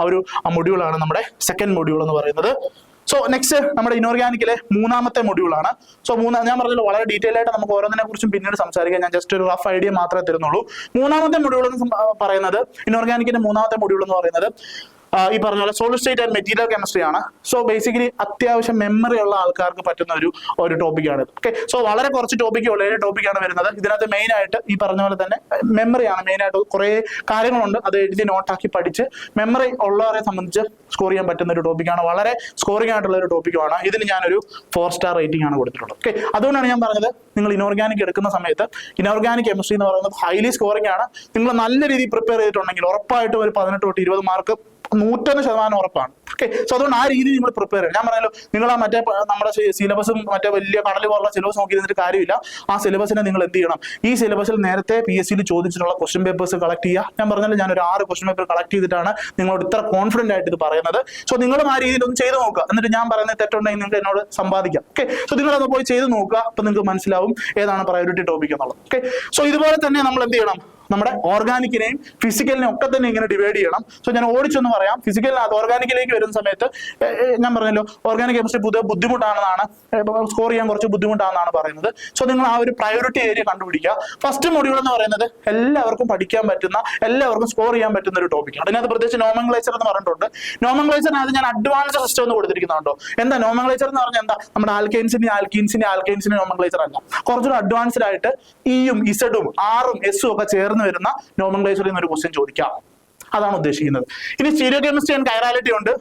ഒരു മൊഡ്യൂളാണ് നമ്മുടെ സെക്കൻഡ് മൊഡ്യൂൾ എന്ന് പറയുന്നത്. സോ നെക്സ്റ്റ് നമ്മുടെ ഇനോർഗാനിക്കിലെ 3ാമത്തെ മൊഡ്യൂളാണ്. സോ ഞാൻ പറഞ്ഞല്ലോ, വളരെ ഡീറ്റെയിൽ ആയിട്ട് നമുക്ക് ഓരോന്നിനെ കുറിച്ചും പിന്നീട് സംസാരിക്കാം. ഞാൻ ജസ്റ്റ് ഒരു റഫ് ഐഡിയ മാത്രമേ തരുന്നുള്ളൂ. 3ാമത്തെ മൊഡ്യൂൾ എന്ന് പറയുന്നത്, ഇനോർഗാനിക്കിന്റെ 3ാമത്തെ മൊഡ്യൂൾ എന്ന് പറയുന്നത് ഈ പറഞ്ഞ പോലെ solid state and material chemistry ആണ്. സോ ബേസിക്കലി അത്യാവശ്യം മെമ്മറി ഉള്ള ആൾക്കാർക്ക് പറ്റുന്ന ഒരു ടോപ്പിക്കാണ്. ഓക്കെ, സോ വളരെ കുറച്ച് ടോപ്പിക്കുള്ള 7 ടോപ്പിക്കാണ് വരുന്നത്. ഇതിനകത്ത് മെയിൻ ആയിട്ട് ഈ പറഞ്ഞ പോലെ തന്നെ മെമ്മറിയാണ് മെയിൻ ആയിട്ട്. കുറേ കാര്യങ്ങളുണ്ട്, അത് എഴുതി നോട്ടാക്കി പഠിച്ച് മെമ്മറി ഉള്ളവരെ സംബന്ധിച്ച് സ്കോർ ചെയ്യാൻ പറ്റുന്ന ഒരു ടോപ്പിക്കാണ്. വളരെ സ്കോറിംഗ് ആയിട്ടുള്ള ഒരു ടോപ്പിക്കുമാണ്. ഇതിന് ഞാനൊരു 4 സ്റ്റാർ റേറ്റിംഗ് ആണ് കൊടുത്തിട്ടുള്ളത്. ഓക്കെ, അതുകൊണ്ടാണ് ഞാൻ പറഞ്ഞത്, നിങ്ങൾ ഇനോർഗാനിക് എടുക്കുന്ന സമയത്ത് ഇനോർഗാനിക് കെമിസ്ട്രി എന്ന് പറയുന്നത് ഹൈലി സ്കോറിംഗ് ആണ്. നിങ്ങൾ നല്ല രീതിയിൽ പ്രിപ്പയർ ചെയ്തിട്ടുണ്ടെങ്കിൽ ഉറപ്പായിട്ടും ഒരു 18 തൊട്ട് 20 മാർക്ക് 100% ഉറപ്പാണ്. ഓക്കെ. സോ അതുകൊണ്ട് ആ രീതിയിൽ നിങ്ങൾ പ്രിപ്പയർ ചെയ്യണം. ഞാൻ പറഞ്ഞല്ലോ, നിങ്ങൾ ആ മറ്റേ നമ്മുടെ സിലബസും മറ്റേ വലിയ കടൽ പോലുള്ള സിലബസ് നോക്കി ഇരുന്നിട്ട് കാര്യമില്ല. ആ സിലബസിനെ നിങ്ങൾ എന്ത് ചെയ്യണം, ഈ സിലബസിൽ നേരത്തെ PSC ചോദിച്ചിട്ടുള്ള ക്വസ്റ്റ്യൻ പേപ്പേഴ്സ് കളക്ട് ചെയ്യുക. ഞാൻ പറഞ്ഞല്ലോ, ഞാൻ ഒരു 6 ക്വസ്റ്റ്യൻ പേപ്പർ കളക്ട് ചെയ്തിട്ടാണ് നിങ്ങളോട് ഇത്ര കോൺഫിഡന്റ് ആയിട്ട് ഇത് പറയുന്നത്. സോ നിങ്ങളും ആ രീതിയിൽ ഒന്ന് ചെയ്ത് നോക്കുക. എന്നിട്ട് ഞാൻ പറയുന്നത് തെറ്റുണ്ടെങ്കിൽ നിങ്ങൾക്ക് എന്നോട് സമ്പാദിക്കാം. ഓക്കെ. സോ നിങ്ങളത് പോയി ചെയ്ത് നോക്കുക. അപ്പൊ നിങ്ങൾക്ക് മനസ്സിലാവും ഏതാണ് പ്രയോറിറ്റി ടോപ്പിക് എന്നുള്ളത്. ഓക്കെ. സോ ഇതുപോലെ തന്നെ നമ്മൾ എന്ത് ചെയ്യണം, നമ്മുടെ ഓർഗാനിക്കിനെയും ഫിസിക്കലിനെയും ഒക്കെ തന്നെ ഇങ്ങനെ ഡിവൈഡ് ചെയ്യണം. സോ ഞാൻ ഓടിച്ചൊന്ന് പറയാം. ഫിസിക്കലിനകത്ത് ഓർഗാനിക്കിലേക്ക് വരുന്ന സമയത്ത് ഞാൻ പറഞ്ഞല്ലോ, ഓർഗാനിക് കെമിസ്ട്രി ബുദ്ധിമുട്ടാണെന്നാണ്, സ്കോർ ചെയ്യാൻ കുറച്ച് ബുദ്ധിമുട്ടാണെന്നാണ് പറയുന്നത്. സോ നിങ്ങൾ ആ ഒരു പ്രയോറിറ്റി ഏരിയ കണ്ടുപിടിക്കുക. ഫസ്റ്റ് മൊഡ്യൂൾ എന്ന് പറയുന്നത് എല്ലാവർക്കും പഠിക്കാൻ പറ്റുന്ന, എല്ലാവർക്കും സ്കോർ ചെയ്യാൻ പറ്റുന്ന ഒരു ടോപ്പിക്കാണ്. അതിനകത്ത് പ്രത്യേകിച്ച് നോമൻക്ലേച്ചർ എന്ന് പറഞ്ഞിട്ടുണ്ട്. നോമൻക്ലേച്ചറിനകത്ത് ഞാൻ അഡ്വാൻസ് സിസ്റ്റം എന്ന് കൊടുത്തിരിക്കുന്നുണ്ടോ. എന്താ നോമൻക്ലേച്ചർ എന്ന് പറഞ്ഞാൽ എന്താ, നമ്മുടെ ആൽക്കൈൻസിന്റെ നോമൻക്ലേച്ചർ അല്ല, കുറച്ചുകൂടെ അഡ്വാൻസ്ഡ് ആയിട്ട് ഇയും ഇസഡും ആറും എസും ഒക്കെ ചേർന്ന് വരുന്ന നോമൻക്ലേച്ചറിൽ നിന്ന് ഒരു ക്വസ്റ്റ്യൻ ചോദിക്കാം. അതാണ് ഉദ്ദേശിക്കുന്നത്. ഇനി സ്റ്റീരിയോ കെമിസ്ട്രി ആൻഡ് കൈറാലിറ്റി ഉണ്ട്.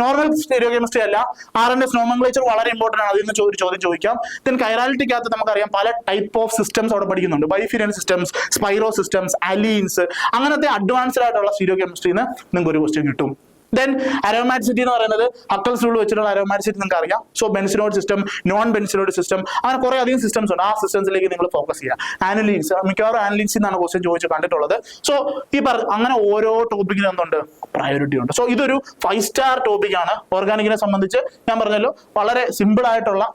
നോർമൽ സ്റ്റീരിയോ കെമിസ്ട്രി അല്ല, RNS നോമൻക്ലേച്ചർ വളരെ ഇമ്പോർട്ടന്റ് ആണ്. അതിൽ നിന്ന് ഒരു ചോദ്യം ചോദിക്കാം. ദെൻ കൈറാലിറ്റിക്കകത്ത് നമുക്കറിയാം പല ടൈപ്പ് ഓഫ് സിസ്റ്റംസ് അവിടെ പഠിക്കുന്നുണ്ട്. ബൈഫിരിയൻ സിസ്റ്റംസ്, സ്പൈറോ സിസ്റ്റംസ്, അലീൻസ്, അങ്ങനത്തെ അഡ്വാൻസ്ഡ് ആയിട്ടുള്ള സ്റ്റീരിയോ കെമിസ്ട്രിയിൽ നിന്ന് നിങ്ങൾക്ക് ഒരു ക്വസ്റ്റ്യൻ കിട്ടും. ദെൻ അരോമാറ്റിസിറ്റി എന്ന് പറയുന്നത് ഹക്കൽസ് റൂൾ വെച്ചിട്ടുള്ള അരോമാറ്റിസിറ്റി നിങ്ങൾക്ക് അറിയാം. So benzenoid system, non benzenoid system, അങ്ങനെ കുറെ അധികം സിസ്റ്റംസ് ഉണ്ട്. ആ സിസ്റ്റംസിലേക്ക് നിങ്ങൾ ഫോക്കസ് ചെയ്യുക. ആനലീൻസ്, മിക്കവാറും ആനലീൻസിൽ നിന്നാണ് ക്വസ്റ്റ്യൻ ചോദിച്ച് കണ്ടിട്ടുള്ളത്. സോ ഈ അങ്ങനെ ഓരോ ടോപ്പിക്കിനും എന്തുണ്ട്, പ്രയോറിറ്റി ഉണ്ട്. സോ ഇതൊരു 5 സ്റ്റാർ ടോപ്പിക്കാണ്. ഓർഗാനിക്കിനെ സംബന്ധിച്ച് ഞാൻ പറഞ്ഞല്ലോ, വളരെ സിമ്പിൾ ആയിട്ടുള്ള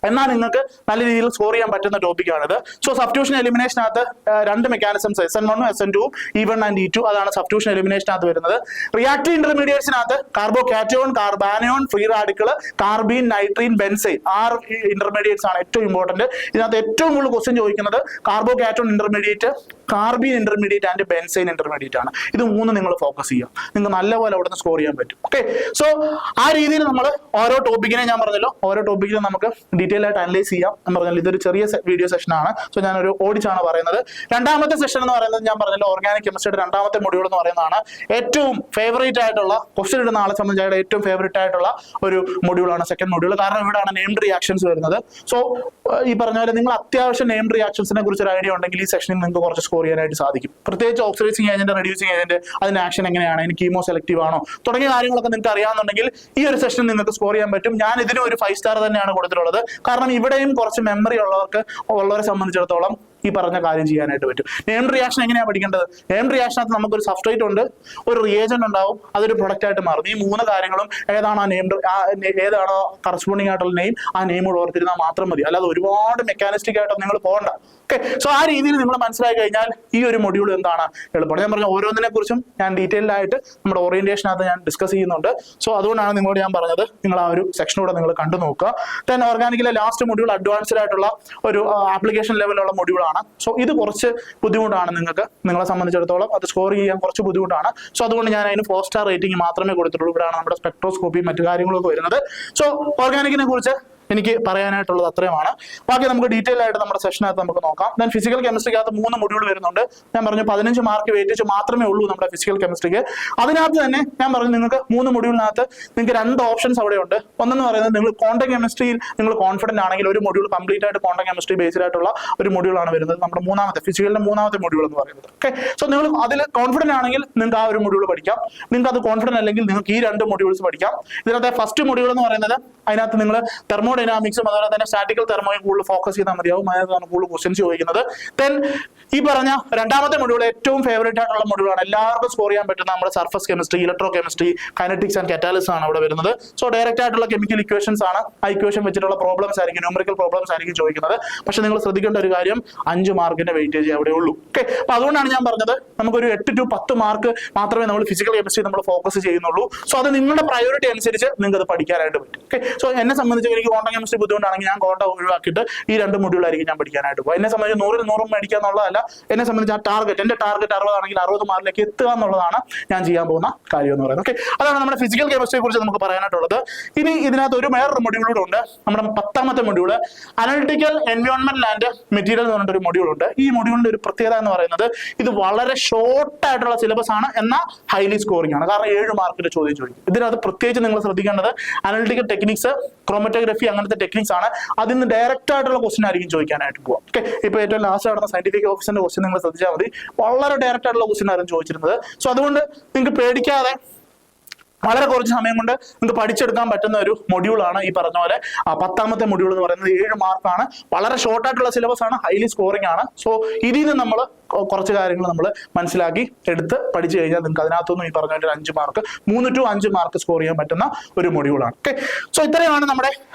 എന്നാൽ നിങ്ങൾക്ക് നല്ല രീതിയിൽ സ്കോർ ചെയ്യാൻ പറ്റുന്ന ടോപ്പിക്കാണിത്. സോ സബ്സ്റ്റിറ്റ്യൂഷൻ എലിമിനേഷനകത്ത് 2 mechanisms, SN1 SN2, E1 and E2, അതാണ് സബ്സ്റ്റിറ്റ്യൂഷൻ എലിമിനേഷനകത്ത് വരുന്നത്. റിയാക്റ്റീവ് ഇന്റർമീഡിയറ്റ്സിനകത്ത് carbocation, carbanion, free radical, carbene, nitrene, benzyne, 6 intermediates ആണ് ഏറ്റവും ഇമ്പോർട്ടന്റ്. ഇതിനകത്ത് ഏറ്റവും കൂടുതൽ ക്വസ്റ്റ്യൻ ചോദിക്കുന്നത് carbocation intermediate, carbene intermediate and benzyne intermediate ആണ്. ഇത് 3 നിങ്ങൾ ഫോക്കസ് ചെയ്യുക. നിങ്ങൾക്ക് നല്ലപോലെ അവിടെ നിന്ന് സ്കോർ ചെയ്യാൻ പറ്റും. ഓക്കെ. സോ ആ രീതിയിൽ നമ്മൾ ഓരോ ടോപ്പിക്കിനെ, ഞാൻ പറഞ്ഞല്ലോ, ഓരോ ടോപ്പിക്കിനും നമുക്ക് ഡീറ്റെയിൽ ആയിട്ട് അനലൈസ് ചെയ്യാം. ഞാൻ പറഞ്ഞല്ലോ, ഇതൊരു ചെറിയ വീഡിയോ സെഷൻ ആണ്. സോ ഞാനൊരു ഓടിച്ചാണ് പറയുന്നത്. രണ്ടാമത്തെ സെഷൻ എന്ന് പറയുന്നത് ഞാൻ പറഞ്ഞല്ലോ, ഓർഗാനിക് കെമിസ്ട്രിയുടെ രണ്ടാമത്തെ മൊഡ്യൂൾ എന്ന് പറയുന്നതാണ് ഏറ്റവും ഫേവറേറ്റ് ആയിട്ടുള്ള, ക്വസ്റ്റ്യൻ ഇടുന്ന ആളെ സംബന്ധിച്ച് ഏറ്റവും ഫേവറേറ്റ് ആയിട്ടുള്ള ഒരു മൊഡ്യൂളാണ് സെക്കൻഡ് മൊഡ്യൂൾ. കാരണം ഇവിടെയാണ് നെയിംഡ് റിയാക്ഷൻസ് വരുന്നത്. സോ ഈ പറഞ്ഞ പോലെ നിങ്ങൾ അത്യാവശ്യം നെയിംഡ് റിയാക്ഷൻസിനെ കുറിച്ച് ഒരു ഐഡിയ ഉണ്ടെങ്കിൽ ഈ സെഷനിൽ നിങ്ങൾക്ക് കുറച്ച് സ്കോർ ചെയ്യാനായിട്ട് സാധിക്കും. പ്രത്യേകിച്ച് ഓക്സിഡൈസിങ് ഏജന്റ്, റെഡ്യൂസിങ് ഏജന്റ്, അതിന്റെ ആക്ഷൻ എങ്ങനെയാണ്, ഇനി കീമോ സെലക്റ്റീവ് ആണോ തുടങ്ങിയ കാര്യങ്ങളൊക്കെ നിങ്ങൾക്ക് അറിയാമെന്നുണ്ടെങ്കിൽ ഈ ഒരു സെഷനിൽ നിങ്ങൾക്ക് സ്കോർ ചെയ്യാൻ പറ്റും. ഞാൻ ഇതിനും ഒരു 5 സ്റ്റാർ തന്നെയാണ് കൊടുത്തിട്ടുള്ളത്. കാരണം ഇവിടെയും കുറച്ച് മെമ്മറി ഉള്ളവരെ സംബന്ധിച്ചിടത്തോളം ഈ പറഞ്ഞ കാര്യം ചെയ്യാനായിട്ട് പറ്റും. നെയിംഡ് റിയാക്ഷൻ എങ്ങനെയാണ് പഠിക്കേണ്ടത്? നെയിംഡ് റിയാക്ഷനകത്ത് നമുക്കൊരു സബ്സ്ട്രേറ്റ് ഉണ്ട്, ഒരു റിയേജന്റ് ഉണ്ടാവും, അതൊരു പ്രൊഡക്റ്റ് ആയിട്ട് മാറും. ഈ 3 കാര്യങ്ങളും ഏതാണോ ഏതാണോ കറസ്പോണ്ടിങ് ആയിട്ടുള്ള നെയിം, ആ നെയിമോട് ഓർത്തിരുന്നാൽ മാത്രം മതി. അല്ലാതെ ഒരുപാട് മെക്കാനിസ്റ്റിക് ആയിട്ട് നിങ്ങൾ പോകണ്ട. ഓക്കെ. സോ ആ രീതിയിൽ നിങ്ങൾ മനസ്സിലാക്കി കഴിഞ്ഞാൽ ഈ ഒരു മൊഡ്യൂൾ എന്താണ് എളുപ്പമാണ്. ഞാൻ പറഞ്ഞ ഓരോന്നിനെ കുറിച്ചും ഞാൻ ഡീറ്റെയിൽഡ് ആയിട്ട് നമ്മുടെ ഓറിയന്റേഷനകത്ത് ഞാൻ ഡിസ്കസ് ചെയ്യുന്നുണ്ട്. സോ അതുകൊണ്ടാണ് നിങ്ങളോട് ഞാൻ പറഞ്ഞത്, നിങ്ങൾ ആ ഒരു സെക്ഷനോടെ നിങ്ങൾ കണ്ടു നോക്കുക. ദെൻ ഓർഗാനിക്കിലെ ലാസ്റ്റ് മൊഡ്യൂൾ അഡ്വാൻസ്ഡ് ആയിട്ടുള്ള ഒരു ആപ്ലിക്കേഷൻ ലെവലുള്ള മൊഡ്യൂളാണ്. സോ ഇത് കുറച്ച് ബുദ്ധിമുട്ടാണ് നിങ്ങളെ സംബന്ധിച്ചിടത്തോളം, അത് സ്കോർ ചെയ്യാൻ കുറച്ച് ബുദ്ധിമുട്ടാണ്. സോ അതുകൊണ്ട് ഞാൻ അതിന് 4 സ്റ്റാർ റേറ്റിംഗ് മാത്രമേ കൊടുത്തിട്ടുള്ളൂ. ഇവിടെയാണ് നമ്മുടെ സ്പെക്ട്രോസ്കോപ്പി മറ്റു കാര്യങ്ങളൊക്കെ വരുന്നത്. സോ ഓർഗാനിക്കിനെ കുറിച്ച് എനിക്ക് പറയാനായിട്ടുള്ളത് അത്രയുമാണ്. ബാക്കി നമുക്ക് ഡീറ്റെയിൽ ആയിട്ട് നമ്മുടെ സെഷനകത്ത് നമുക്ക് നോക്കാം. ദെൻ ഫിസിക്കൽ കെമിസ്ട്രിക്കകത്ത് 3 മൊഡ്യൂൾ വരുന്നുണ്ട്. ഞാൻ പറഞ്ഞു 15 മാർക്ക് വെയിറ്റേജ് മാത്രമേ ഉള്ളൂ നമ്മുടെ ഫിസിക്കൽ കെമിസ്ട്രിക്ക്. അതിനകത്ത് തന്നെ ഞാൻ പറഞ്ഞു നിങ്ങൾക്ക് 3 മൊഡ്യൂളിനകത്ത് നിങ്ങൾക്ക് 2 ഓപ്ഷൻസ് അവിടെ ഉണ്ട്. ഒന്നെന്ന് പറയുന്നത് നിങ്ങൾ ക്വാണ്ടം കെമിസ്ട്രിയിൽ നിങ്ങൾ കോൺഫിഡന്റ് ആണെങ്കിൽ ഒരു മൊഡ്യൂൾ കംപ്ലീറ്റ് ആയിട്ട് ക്വാണ്ടം കെമിസ്ട്രി ബേസ്ഡ് ആയിട്ടുള്ള ഒരു മൊഡ്യൂളാണ് വരുന്നത്, നമ്മുടെ ഫിസിക്കലിന്റെ മൂന്നാമത്തെ മൊഡ്യൂൾ എന്ന് പറയുന്നത്. ഓക്കെ. സോ നിങ്ങൾ അതിൽ കോൺഫിഡന്റ് ആണെങ്കിൽ നിങ്ങൾക്ക് ആ ഒരു മൊഡ്യൂൾ പഠിക്കാം. നിങ്ങൾക്ക് അത് കോൺഫിഡന്റ് അല്ലെങ്കിൽ നിങ്ങൾക്ക് ഈ 2 മൊഡ്യൂൾസ് പഠിക്കാം. ഇതിനകത്തെ ഫസ്റ്റ് മൊഡ്യൂൾ എന്ന് പറയുന്നത് അതിനകത്ത് നിങ്ങൾ തെർമോഡൈനാമിക്സും അതുപോലെ തന്നെ സ്റ്റാറ്റിക്കൽ തെർമോയും കൂടുതൽ ഫോക്കസ് ചെയ്താൽ മതിയാവും. അതിനകത്താണ് കൂടുതൽ ക്വസ്റ്റ്യൻസ് ചോദിക്കുന്നത്. ദെൻ ഈ പറഞ്ഞ രണ്ടാമത്തെ മൊഡ്യൂൾ ഏറ്റവും ഫേവറേറ്റ് ആയിട്ടുള്ള മൊഡ്യൂളാണ്, എല്ലാവർക്കും സ്കോർ ചെയ്യാൻ പറ്റുന്ന നമ്മുടെ surface chemistry, electro chemistry, kinetics and catalysis ആണ് അവിടെ വരുന്നത്. സോ ഡയറക്റ്റ് ആയിട്ടുള്ള കെമിക്കൽ ഇക്വേഷൻസ് ആണ്. ആ ഇക്വേഷൻ വെച്ചിട്ടുള്ള പ്രോബ്ലംസ് ആയിരിക്കും, ന്യൂമറിക്കൽ പ്രോബ്ലംസ് ആയിരിക്കും ചോദിക്കുന്നത്. പക്ഷെ നിങ്ങൾ ശ്രദ്ധിക്കേണ്ട ഒരു കാര്യം, 5 മാർക്കിന്റെ വെയിറ്റേജ് അവിടെ ഉള്ളൂ. ഓക്കെ. അപ്പൊ അതുകൊണ്ടാണ് ഞാൻ പറഞ്ഞത് നമുക്കൊരു 8 to 10 മാർക്ക് മാത്രമേ നമ്മൾ ഫിസിക്കൽ കെമിസ്ട്രി നമ്മൾ ഫോക്കസ് ചെയ്യുന്നുള്ളൂ. സോ അത് നിങ്ങളുടെ പ്രയോറിറ്റി അനുസരിച്ച് നിങ്ങൾക്ക് അത് പഠിക്കാനായിട്ട് പറ്റും. ഓക്കെ. സോ എന്നെ സംബന്ധിച്ച് എനിക്ക് ക്വാണ്ടം കെമിസ്ട്രി ബുദ്ധിമുട്ടാണെങ്കിൽ ഞാൻ ക്വാണ്ടം ഒഴിവാക്കിയിട്ട് ഈ 2 മൊഡ്യൂളായിരിക്കും ഞാൻ പഠിക്കാനായിട്ട് പോകും. എന്നെ സംബന്ധിച്ച് 100-ൽ 100 മേടിക്കുക എന്നുള്ളതല്ല. എന്നെ സംബന്ധിച്ച് ആ എന്റെ ടാർഗറ്റ് 60 ആണെങ്കിൽ 60 മാർക്കിലേക്ക് എത്തുക എന്നുള്ളതാണ് ഞാൻ ചെയ്യാൻ പോകുന്ന കാര്യം എന്ന് പറയുന്നത്. ഓക്കെ. അതാണ് നമ്മുടെ ഫിസിക്കൽ കെമിസ്ട്രിയെ കുറിച്ച് നമുക്ക് പറയാനായിട്ടുള്ളത്. ഇനി ഇതിനകത്ത് വേറൊരു മൊഡ്യൂളൂടെ ഉണ്ട്, നമ്മുടെ 10ാമത്തെ module analytical environment and material എന്ന് പറഞ്ഞിട്ടൊരു മൊഡ്യൂൾ ഉണ്ട്. ഈ മൊഡ്യൂളിന്റെ ഒരു പ്രത്യേകത എന്ന് പറയുന്നത് ഇത് വളരെ ഷോർട്ട് ആയിട്ടുള്ള സിലബസ് ആണ്, എന്നാൽ ഹൈലി സ്കോറിംഗ് ആണ്. കാരണം 7 മാർക്കിന്റെ ചോദ്യം ചോദിക്കും. ഇതിനകത്ത് പ്രത്യേകിച്ച് നിങ്ങൾ ശ്രദ്ധിക്കേണ്ടത് അനലിറ്റിക്കൽ ടെക്നിക്സ്, ക്രോമറ്റോഗ്രഫി അങ്ങനത്തെ ടെക്നിക്സ് ആണ്. അതിൽ നിന്ന് ഡയറക്റ്റ് ആയിട്ടുള്ള ക്വസ്റ്റൻ ആയിരിക്കും ചോദിക്കാനായിട്ട് പോകുക. ഓക്കെ. ഇപ്പൊ ഏറ്റവും ലാസ്റ്റ് നടന്ന സയന്റിഫിക് ഓഫീസറിന്റെ ക്വസ്റ്റൻ നിങ്ങൾ ശ്രദ്ധിച്ചാൽ മതി, വളരെ ഡയറക്റ്റ് ആയിട്ടുള്ള ക്വസ്റ്റൻ ആയിരുന്നു ചോദിച്ചിരുന്നത്. സോ അതുകൊണ്ട് നിങ്ങൾക്ക് പേടിക്കാതെ വളരെ കുറച്ച് സമയം കൊണ്ട് നിങ്ങൾക്ക് പഠിച്ചെടുക്കാൻ പറ്റുന്ന ഒരു മൊഡ്യൂളാണ് ഈ പറഞ്ഞ പോലെ 10ാമത്തെ മൊഡ്യൂൾ എന്ന് പറയുന്നത്. 7 മാർക്കാണ്. വളരെ ഷോർട്ട് ആയിട്ടുള്ള സിലബസ് ആണ്, ഹൈലി സ്കോറിംഗ് ആണ്. സോ ഇതിൽ നിന്ന് നമ്മൾ കുറച്ച് കാര്യങ്ങൾ നമ്മൾ മനസ്സിലാക്കി എടുത്ത് പഠിച്ചു കഴിഞ്ഞാൽ നിങ്ങൾക്ക് അതിനകത്തൊന്നും ഈ പറഞ്ഞ ഒരു 5 മാർക്ക് 3 to 5 മാർക്ക് സ്കോർ ചെയ്യാൻ പറ്റുന്ന ഒരു മൊഡ്യൂളാണ്. ഓക്കെ, സോ ഇത്രയാണ് നമ്മുടെ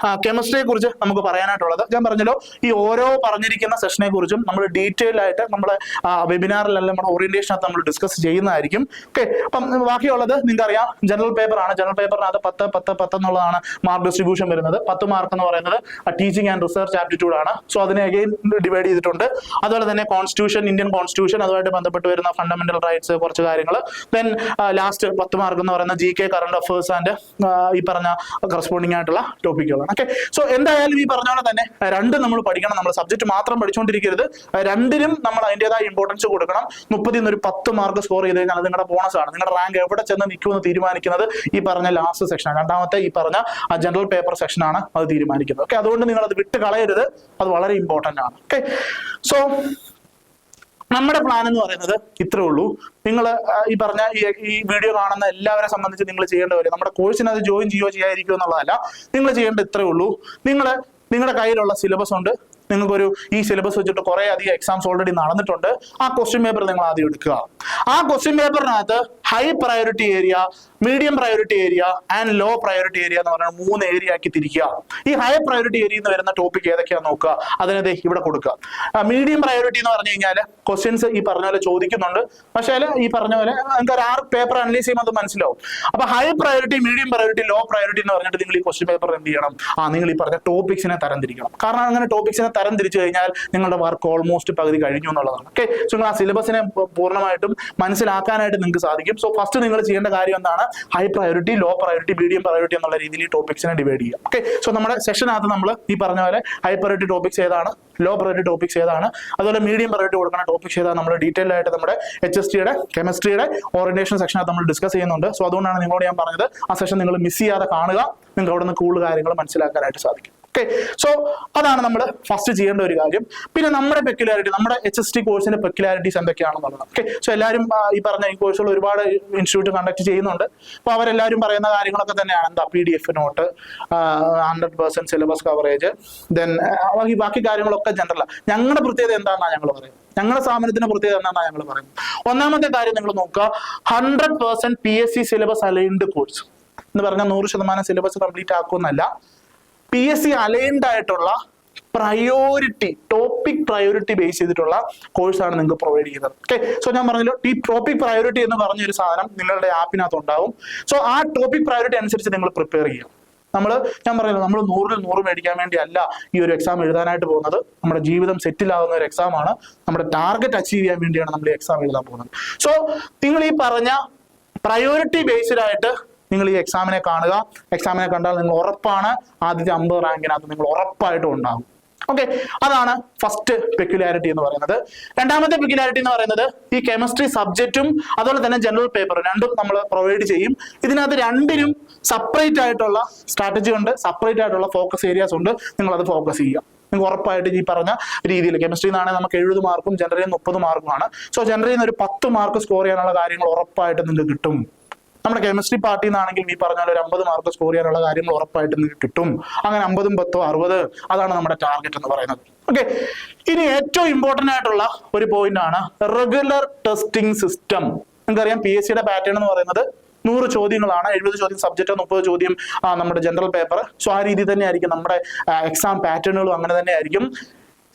കെമിസ്ട്രിയെ കുറിച്ച് നമുക്ക് പറയാനായിട്ടുള്ളത്. ഞാൻ പറഞ്ഞല്ലോ, ഈ ഓരോ പറഞ്ഞിരിക്കുന്ന സെഷനെ കുറിച്ചും നമ്മൾ ഡീറ്റെയിൽ ആയിട്ട് നമ്മുടെ വെബിനാറിലല്ല നമ്മുടെ ഓറിയന്റേഷനകത്ത് നമ്മൾ ഡിസ്കസ് ചെയ്യുന്നതായിരിക്കും. ഓക്കെ, അപ്പം ബാക്കിയുള്ളത് നിങ്ങൾക്ക് അറിയാം, ജനറൽ പേപ്പർ ആണ്. ജനറൽ പേപ്പറിനകത്ത് 10 എന്നുള്ളതാണ് മാർക്ക് ഡിസ്ട്രിബ്യൂഷൻ വരുന്നത്. 10 മാർക്ക് എന്ന് പറയുന്നത് ടീച്ചിങ് ആൻഡ് റിസർച്ച് ആപ്റ്റിറ്റ്യൂഡ് ആണ്. സോ അതിനെ അഗെയിൻ ഡിവൈഡ് ചെയ്തിട്ടുണ്ട്. അതുപോലെ തന്നെ കോൺസ്റ്റിറ്റ്യൂഷൻ, ഇന്ത്യൻ കോൺസ്റ്റിറ്റ്യൂഷൻ, അതുമായിട്ട് ബന്ധപ്പെട്ട് വരുന്ന ഫണ്ടമെന്റൽ റൈറ്റ്സ്, കുറച്ച് കാര്യങ്ങൾ. ദെൻ ലാസ്റ്റ് 10 മാർക്ക് എന്ന് പറയുന്ന GK, കറണ്ട് അഫേഴ്സ് ആൻഡ് ഈ പറഞ്ഞ കറസ്പോണ്ടിങ് ആയിട്ടുള്ള ടോപ്പിക്കുകളാണ്. ഓക്കെ, സോ എന്തായാലും ഈ പറഞ്ഞ പോലെ തന്നെ രണ്ടും നമ്മൾ പഠിക്കണം. നമ്മൾ സബ്ജക്ട് മാത്രം പഠിച്ചുകൊണ്ടിരിക്കരുത്, രണ്ടിനും നമ്മൾ അതിൻ്റെതായ ഇമ്പോർട്ടൻസ് കൊടുക്കണം. 30 നിന്ന് ഒരു 10 മാർക്ക് സ്കോർ ചെയ്ത് കഴിഞ്ഞാൽ അത് നിങ്ങളുടെ ബോണസ് ആണ്. നിങ്ങളുടെ റാങ്ക് എവിടെ ചെന്ന് നിൽക്കുമെന്ന് തീരുമാനിക്കുന്നത് ഈ പറഞ്ഞ ലാസ്റ്റ് സെക്ഷനാണ്, രണ്ടാമത്തെ ഈ പറഞ്ഞ ജനറൽ പേപ്പർ സെക്ഷനാണ് അത് തീരുമാനിക്കുന്നത്. ഓക്കെ, അതുകൊണ്ട് നിങ്ങൾ അത് വിട്ട് കളയരുത്, അത് വളരെ ഇമ്പോർട്ടന്റ് ആണ്. ഓക്കെ, സോ നമ്മുടെ പ്ലാൻ എന്ന് പറയുന്നത് ഇത്രേ ഉള്ളൂ. നിങ്ങൾ ഈ പറഞ്ഞ ഈ വീഡിയോ കാണുന്ന എല്ലാവരെ സംബന്ധിച്ച് നിങ്ങൾ ചെയ്യേണ്ട കാര്യം, നമ്മുടെ കോഴ്സിന് അത് ജോയിൻ ചെയ്യാതിരിക്കുക എന്നുള്ളതല്ല. നിങ്ങൾ ചെയ്യേണ്ട ഇത്രേ ഉള്ളൂ. നിങ്ങളുടെ കയ്യിലുള്ള സിലബസ് ഉണ്ട്, നിങ്ങൾക്കൊരു ഈ സിലബസ് വെച്ചിട്ട് കുറെ അധികം എക്സാംസ് ഓൾറെഡി നടന്നിട്ടുണ്ട്. ആ ക്വസ്റ്റ്യൻ പേപ്പർ നിങ്ങൾ ആദ്യം എടുക്കുക. ആ ക്വസ്റ്റ്യൻ പേപ്പറിനകത്ത് high priority area, medium priority area and low priority area എന്ന് പറയുന്ന 3 ഏരിയ ആക്കി തിരിക്കുക. ഈ ഹൈ പ്രയോറിറ്റി ഏരിയ എന്ന് വരുന്ന ടോപ്പിക് ഏതൊക്കെയാണെന്ന് നോക്കുക, അതിനത് ഇവിടെ കൊടുക്കുക. മീഡിയം പ്രയോറിറ്റി എന്ന് പറഞ്ഞു കഴിഞ്ഞാൽ ക്വസ്റ്റ്യൻസ് ഈ പറഞ്ഞ പോലെ ചോദിക്കുന്നുണ്ട്, പക്ഷേ ഈ പറഞ്ഞ പോലെ നിങ്ങൾക്ക് ഒരു 6 പേപ്പർ അനലൈസ് ചെയ്യുമ്പോൾ അത് മനസ്സിലാവും. അപ്പൊ high priority, medium priority, low priority എന്ന് പറഞ്ഞിട്ട് നിങ്ങൾ ഈ ക്വസ്റ്റ്യൻ പേപ്പർ എന്ത് ചെയ്യണം, നിങ്ങൾ ഈ പറഞ്ഞ ടോപ്പിക്സിനെ തരംതിരിക്കണം. കാരണം അങ്ങനെ ടോപ്പിക്സിനെ തരംതിരിച്ചു കഴിഞ്ഞാൽ നിങ്ങളുടെ വർക്ക് ഓൾമോസ്റ്റ് പകുതി കഴിഞ്ഞു എന്നുള്ളതാണ്. ഓക്കെ, സോ നിങ്ങൾ ആ സിലബസിനെ പൂർണ്ണമായിട്ടും മനസ്സിലാക്കാനായിട്ട് നിങ്ങൾക്ക് സാധിക്കും. സോ ഫസ്റ്റ് നിങ്ങൾ ചെയ്യേണ്ട കാര്യം എന്താണ്, high priority, low priority, medium priority എന്നുള്ള രീതിയിൽ ഈ ടോപ്പിക്സിനെ ഡിവൈഡ് ചെയ്യുക. ഓക്കെ, സോ നമ്മുടെ സെഷനകത്ത് നമ്മൾ ഈ പറഞ്ഞ പോലെ ഹൈ പ്രയോറിറ്റി ടോപ്പിക്സ് ഏതാണ്, ലോ പ്രയോറിറ്റി ടോപ്പിക്സ് ഏതാണ്, അതുപോലെ മീഡിയം പ്രയോറിറ്റി കൊടുക്കുന്ന ടോപ്പിക്സ് ഏതാണ്, നമ്മൾ ഡീറ്റെയിൽ ആയിട്ട് നമ്മുടെ HSTയുടെ കെമിസ്ട്രിയുടെ ഓറിയന്റേഷൻ സെക്ഷനകത്ത് നമ്മൾ ഡിസ്കസ് ചെയ്യുന്നുണ്ട്. സോ അതുകൊണ്ടാണ് നിങ്ങളോട് ഞാൻ പറഞ്ഞത് ആ സെഷൻ നിങ്ങൾ മിസ് ചെയ്യാതെ കാണുക, നിങ്ങൾക്ക് അവിടെ നിന്ന് കൂടുതൽ കാര്യങ്ങൾ മനസ്സിലാക്കാനായിട്ട് സാധിക്കും. ഓക്കെ, സോ അതാണ് നമ്മൾ ഫസ്റ്റ് ചെയ്യേണ്ട ഒരു കാര്യം. പിന്നെ നമ്മുടെ പെക്യുലാരിറ്റി, നമ്മുടെ HST കോഴ്സിന്റെ പെക്യുലാരിറ്റീസ് എന്തൊക്കെയാണെന്നുള്ളത്. ഓക്കെ, സോ എല്ലാവരും ഈ പറഞ്ഞ ഈ കോഴ്സുകൾ ഒരുപാട് ഇൻസ്റ്റിറ്റ്യൂട്ട് കണ്ടക്ട് ചെയ്യുന്നുണ്ട്. അപ്പോൾ അവരെല്ലാവരും പറയുന്ന കാര്യങ്ങളൊക്കെ തന്നെയാണ്. എന്താ PDF note, 100% syllabus coverage, then ബാക്കി കാര്യങ്ങളൊക്കെ ജനറലാണ്. ഞങ്ങളുടെ പ്രത്യേകത എന്താണെന്നാണ് ഞങ്ങൾ പറയുന്നത്, ഞങ്ങളുടെ സ്ഥാപനത്തിന്റെ പ്രത്യേകത എന്താണെന്നാണ് ഞങ്ങൾ പറയുന്നത്. ഒന്നാമത്തെ കാര്യം നിങ്ങൾ നോക്കുക, 100% PSC സിലബസ് അലൈൻഡ് കോഴ്സ് എന്ന് പറഞ്ഞാൽ 100% സിലബസ് കംപ്ലീറ്റ് ആക്കുമെന്നല്ല, PSC അലൈൻഡ് ആയിട്ടുള്ള പ്രയോറിറ്റി, ടോപ്പിക് പ്രയോറിറ്റി ബേസ് ചെയ്തിട്ടുള്ള കോഴ്സാണ് നിങ്ങൾക്ക് പ്രൊവൈഡ് ചെയ്യുന്നത്. ഓക്കെ, സോ ഞാൻ പറഞ്ഞല്ലോ, ഈ ടോപ്പിക് പ്രയോറിറ്റി എന്ന് പറഞ്ഞൊരു സാധനം നിങ്ങളുടെ ആപ്പിനകത്ത് ഉണ്ടാവും. സോ ആ ടോപ്പിക് പ്രയോറിറ്റി അനുസരിച്ച് നിങ്ങൾ പ്രിപ്പയർ ചെയ്യുക. ഞാൻ പറഞ്ഞല്ലോ, നമ്മൾ 100-ൽ 100 മേടിക്കാൻ വേണ്ടി അല്ല ഈ ഒരു എക്സാം എഴുതാനായിട്ട് പോകുന്നത്. നമ്മുടെ ജീവിതം സെറ്റിൽ ആകുന്ന ഒരു എക്സാം ആണ്. നമ്മുടെ ടാർഗറ്റ് അച്ചീവ് ചെയ്യാൻ വേണ്ടിയാണ് നമ്മൾ ഈ എക്സാം എഴുതാൻ പോകുന്നത്. സോ നിങ്ങൾ ഈ പറഞ്ഞ പ്രയോറിറ്റി ബേസ്ഡ് ആയിട്ട് നിങ്ങൾ ഈ എക്സാമിനെ കാണുക. എക്സാമിനെ കണ്ടാൽ നിങ്ങൾ ഉറപ്പാണ് ആദ്യത്തെ 50 റാങ്കിനകത്ത് നിങ്ങൾ ഉറപ്പായിട്ടും ഉണ്ടാകും. ഓക്കെ, അതാണ് ഫസ്റ്റ് പെക്യുലാരിറ്റി എന്ന് പറയുന്നത്. രണ്ടാമത്തെ പെക്യുലാരിറ്റി എന്ന് പറയുന്നത് ഈ കെമിസ്ട്രി സബ്ജക്റ്റും അതുപോലെ തന്നെ ജനറൽ പേപ്പറും രണ്ടും നമ്മൾ പ്രൊവൈഡ് ചെയ്യും. ഇതിനകത്ത് രണ്ടിനും സെപ്പറേറ്റ് ആയിട്ടുള്ള സ്ട്രാറ്റജി ഉണ്ട്, സെപ്പറേറ്റ് ആയിട്ടുള്ള ഫോക്കസ് ഏരിയാസ് ഉണ്ട്. നിങ്ങൾ അത് ഫോക്കസ് ചെയ്യുക. നിങ്ങൾക്ക് ഉറപ്പായിട്ട് ഈ പറഞ്ഞ രീതിയിൽ കെമിസ്ട്രിയിൽ നിന്നാണെങ്കിൽ നമുക്ക് 70 മാർക്കും ജനറലിൽ 30 മാർക്കുമാണ്. സോ ജനറലിൽ നിന്ന് ഒരു 10 മാർക്ക് സ്കോർ ചെയ്യാനുള്ള കാര്യങ്ങൾ ഉറപ്പായിട്ട് നിങ്ങൾക്ക് കിട്ടും. നമ്മുടെ കെമിസ്ട്രി പാർട്ടിയിൽ നിന്നാണെങ്കിൽ ഈ പറഞ്ഞ ഒരു 50 മാർക്ക് സ്കോർ ചെയ്യാനുള്ള കാര്യങ്ങൾ ഉറപ്പായിട്ട് നിങ്ങൾക്ക് കിട്ടും. അങ്ങനെ 50, 10, 60 അതാണ് നമ്മുടെ ടാർഗറ്റ് എന്ന് പറയുന്നത്. ഓക്കെ, ഇനി ഏറ്റവും ഇമ്പോർട്ടന്റ് ആയിട്ടുള്ള ഒരു പോയിന്റ് ആണ് റെഗുലർ ടെസ്റ്റിംഗ് സിസ്റ്റം. നിങ്ങൾക്കറിയാം PSCയുടെ പാറ്റേൺ എന്ന് പറയുന്നത് 100 ചോദ്യങ്ങളാണ്, 70 ചോദ്യം സബ്ജക്റ്റ്, 30 ചോദ്യം നമ്മുടെ ജനറൽ പേപ്പർ. സോ ആ രീതി തന്നെ ആയിരിക്കും നമ്മുടെ എക്സാം പാറ്റേണുകളും അങ്ങനെ തന്നെ ആയിരിക്കും.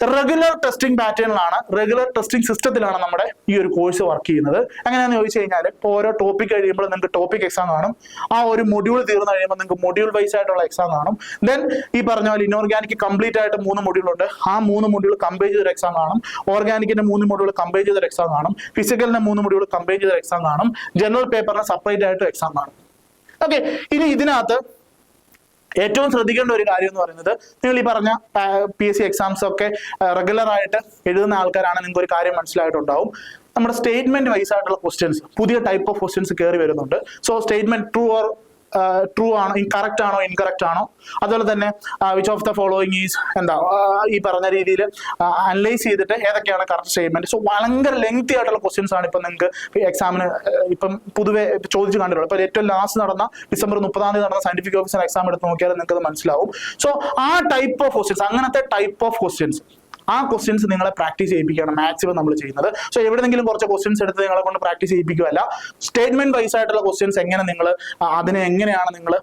റെഗുലർ ടെസ്റ്റിംഗ് പാറ്റേണിലാണ്, റെഗുലർ ടെസ്റ്റിംഗ് സിസ്റ്റത്തിലാണ് നമ്മുടെ ഈ ഒരു കോഴ്സ് വർക്ക് ചെയ്യുന്നത്. എങ്ങനെയാണെന്ന് ചോദിച്ചു കഴിഞ്ഞാൽ, ഇപ്പോൾ ഓരോ ടോപ്പിക് കഴിയുമ്പോൾ നിങ്ങൾക്ക് ടോപ്പിക് എക്സാം കാണും. ആ ഒരു മൊഡ്യൂൾ തീർന്നു കഴിയുമ്പോൾ നിങ്ങൾക്ക് മൊഡ്യൂൾ വൈസ് ആയിട്ടുള്ള എക്സാം കാണും. ദെൻ ഈ പറഞ്ഞ പോലെ ഇനോർഗാനിക് കംപ്ലീറ്റ് ആയിട്ട് 3 മൊഡ്യൂളുണ്ട്. ആ 3 മൊഡ്യൂൾ കമ്പൈൻ ചെയ്തൊരു എക്സാം കാണും. ഓർഗാനിക്കിന്റെ 3 മൊഡ്യൂൾ കമ്പൈൻ ചെയ്തൊരു എക്സാം കാണും. ഫിസിക്കലിന്റെ 3 മൊഡ്യൂൾ കമ്പൈൻ ചെയ്തൊരു എക്സാം കാണും. ജനറൽ പേപ്പറിന് സെപ്പറേറ്റ് ആയിട്ട് എക്സാം കാണും. ഓക്കെ, ഇനി ഇതിനകത്ത് ഏറ്റവും ശ്രദ്ധിക്കേണ്ട ഒരു കാര്യം എന്ന് പറയുന്നത്, നിങ്ങൾ ഈ പറഞ്ഞ PSC എക്സാംസ് ഒക്കെ റെഗുലർ ആയിട്ട് എഴുതുന്ന ആൾക്കാരാണ്, നിങ്ങൾക്ക് ഒരു കാര്യം മനസ്സിലായിട്ടുണ്ടാവും. നമ്മുടെ സ്റ്റേറ്റ്മെന്റ് വൈസ് ആയിട്ടുള്ള ക്വസ്റ്റ്യൻസ്, പുതിയ ടൈപ്പ് ഓഫ് ക്വസ്റ്റ്യൻസ് കയറി വരുന്നുണ്ട്. So statement true or true ആണോ, കറക്റ്റ് ആണോ, ഇൻകറക്റ്റ് ആണോ, അതുപോലെ തന്നെ which of the following is ഈ പറഞ്ഞ രീതിയിൽ അനലൈസ് ചെയ്തിട്ട് ഏതൊക്കെയാണ് കറക്റ്റ് സ്റ്റേറ്റ്മെന്റ്. സോ ഭയങ്കര ലെങ്തി ആയിട്ടുള്ള ക്വസ്റ്റ്യൻസ് ആണ് ഇപ്പം നിങ്ങൾക്ക് എക്സാമിന് ഇപ്പം പൊതുവെ ചോദിച്ചു കണ്ടിട്ടുള്ളത്. ഇപ്പൊ ഏറ്റവും ലാസ്റ്റ് നടന്ന ഡിസംബർ 30 നടന്ന സയന്റിഫിക് ഓഫീസർ എക്സാം എടുത്ത് നോക്കിയാൽ നിങ്ങൾക്ക് അത് മനസ്സിലാവും. സോ ആ ടൈപ്പ് ഓഫ് ക്വസ്റ്റ്യൻസ്, അങ്ങനത്തെ ടൈപ്പ് ഓഫ് ക്വസ്റ്റ്യൻസ്, ആ ക്വസ്റ്റ്യൻസ് നിങ്ങളെ പ്രാക്ടീസ് ചെയ്യിപ്പിക്കുകയാണ് മാക്സിമം നമ്മൾ ചെയ്യുന്നത്. സോ എവിടെയെങ്കിലും കുറച്ച് ക്വസ്റ്റ്യൻസ് എടുത്ത് നിങ്ങളെ കൊണ്ട് പ്രാക്ടീസ് ചെയ്യിപ്പിക്കുകയല്ല, സ്റ്റേറ്റ്മെന്റ് വൈസ് ആയിട്ടുള്ള ക്വസ്റ്റ്യൻസ് എങ്ങനെ നിങ്ങൾ അതിനെ എങ്ങനെയാണ് നിങ്ങൾ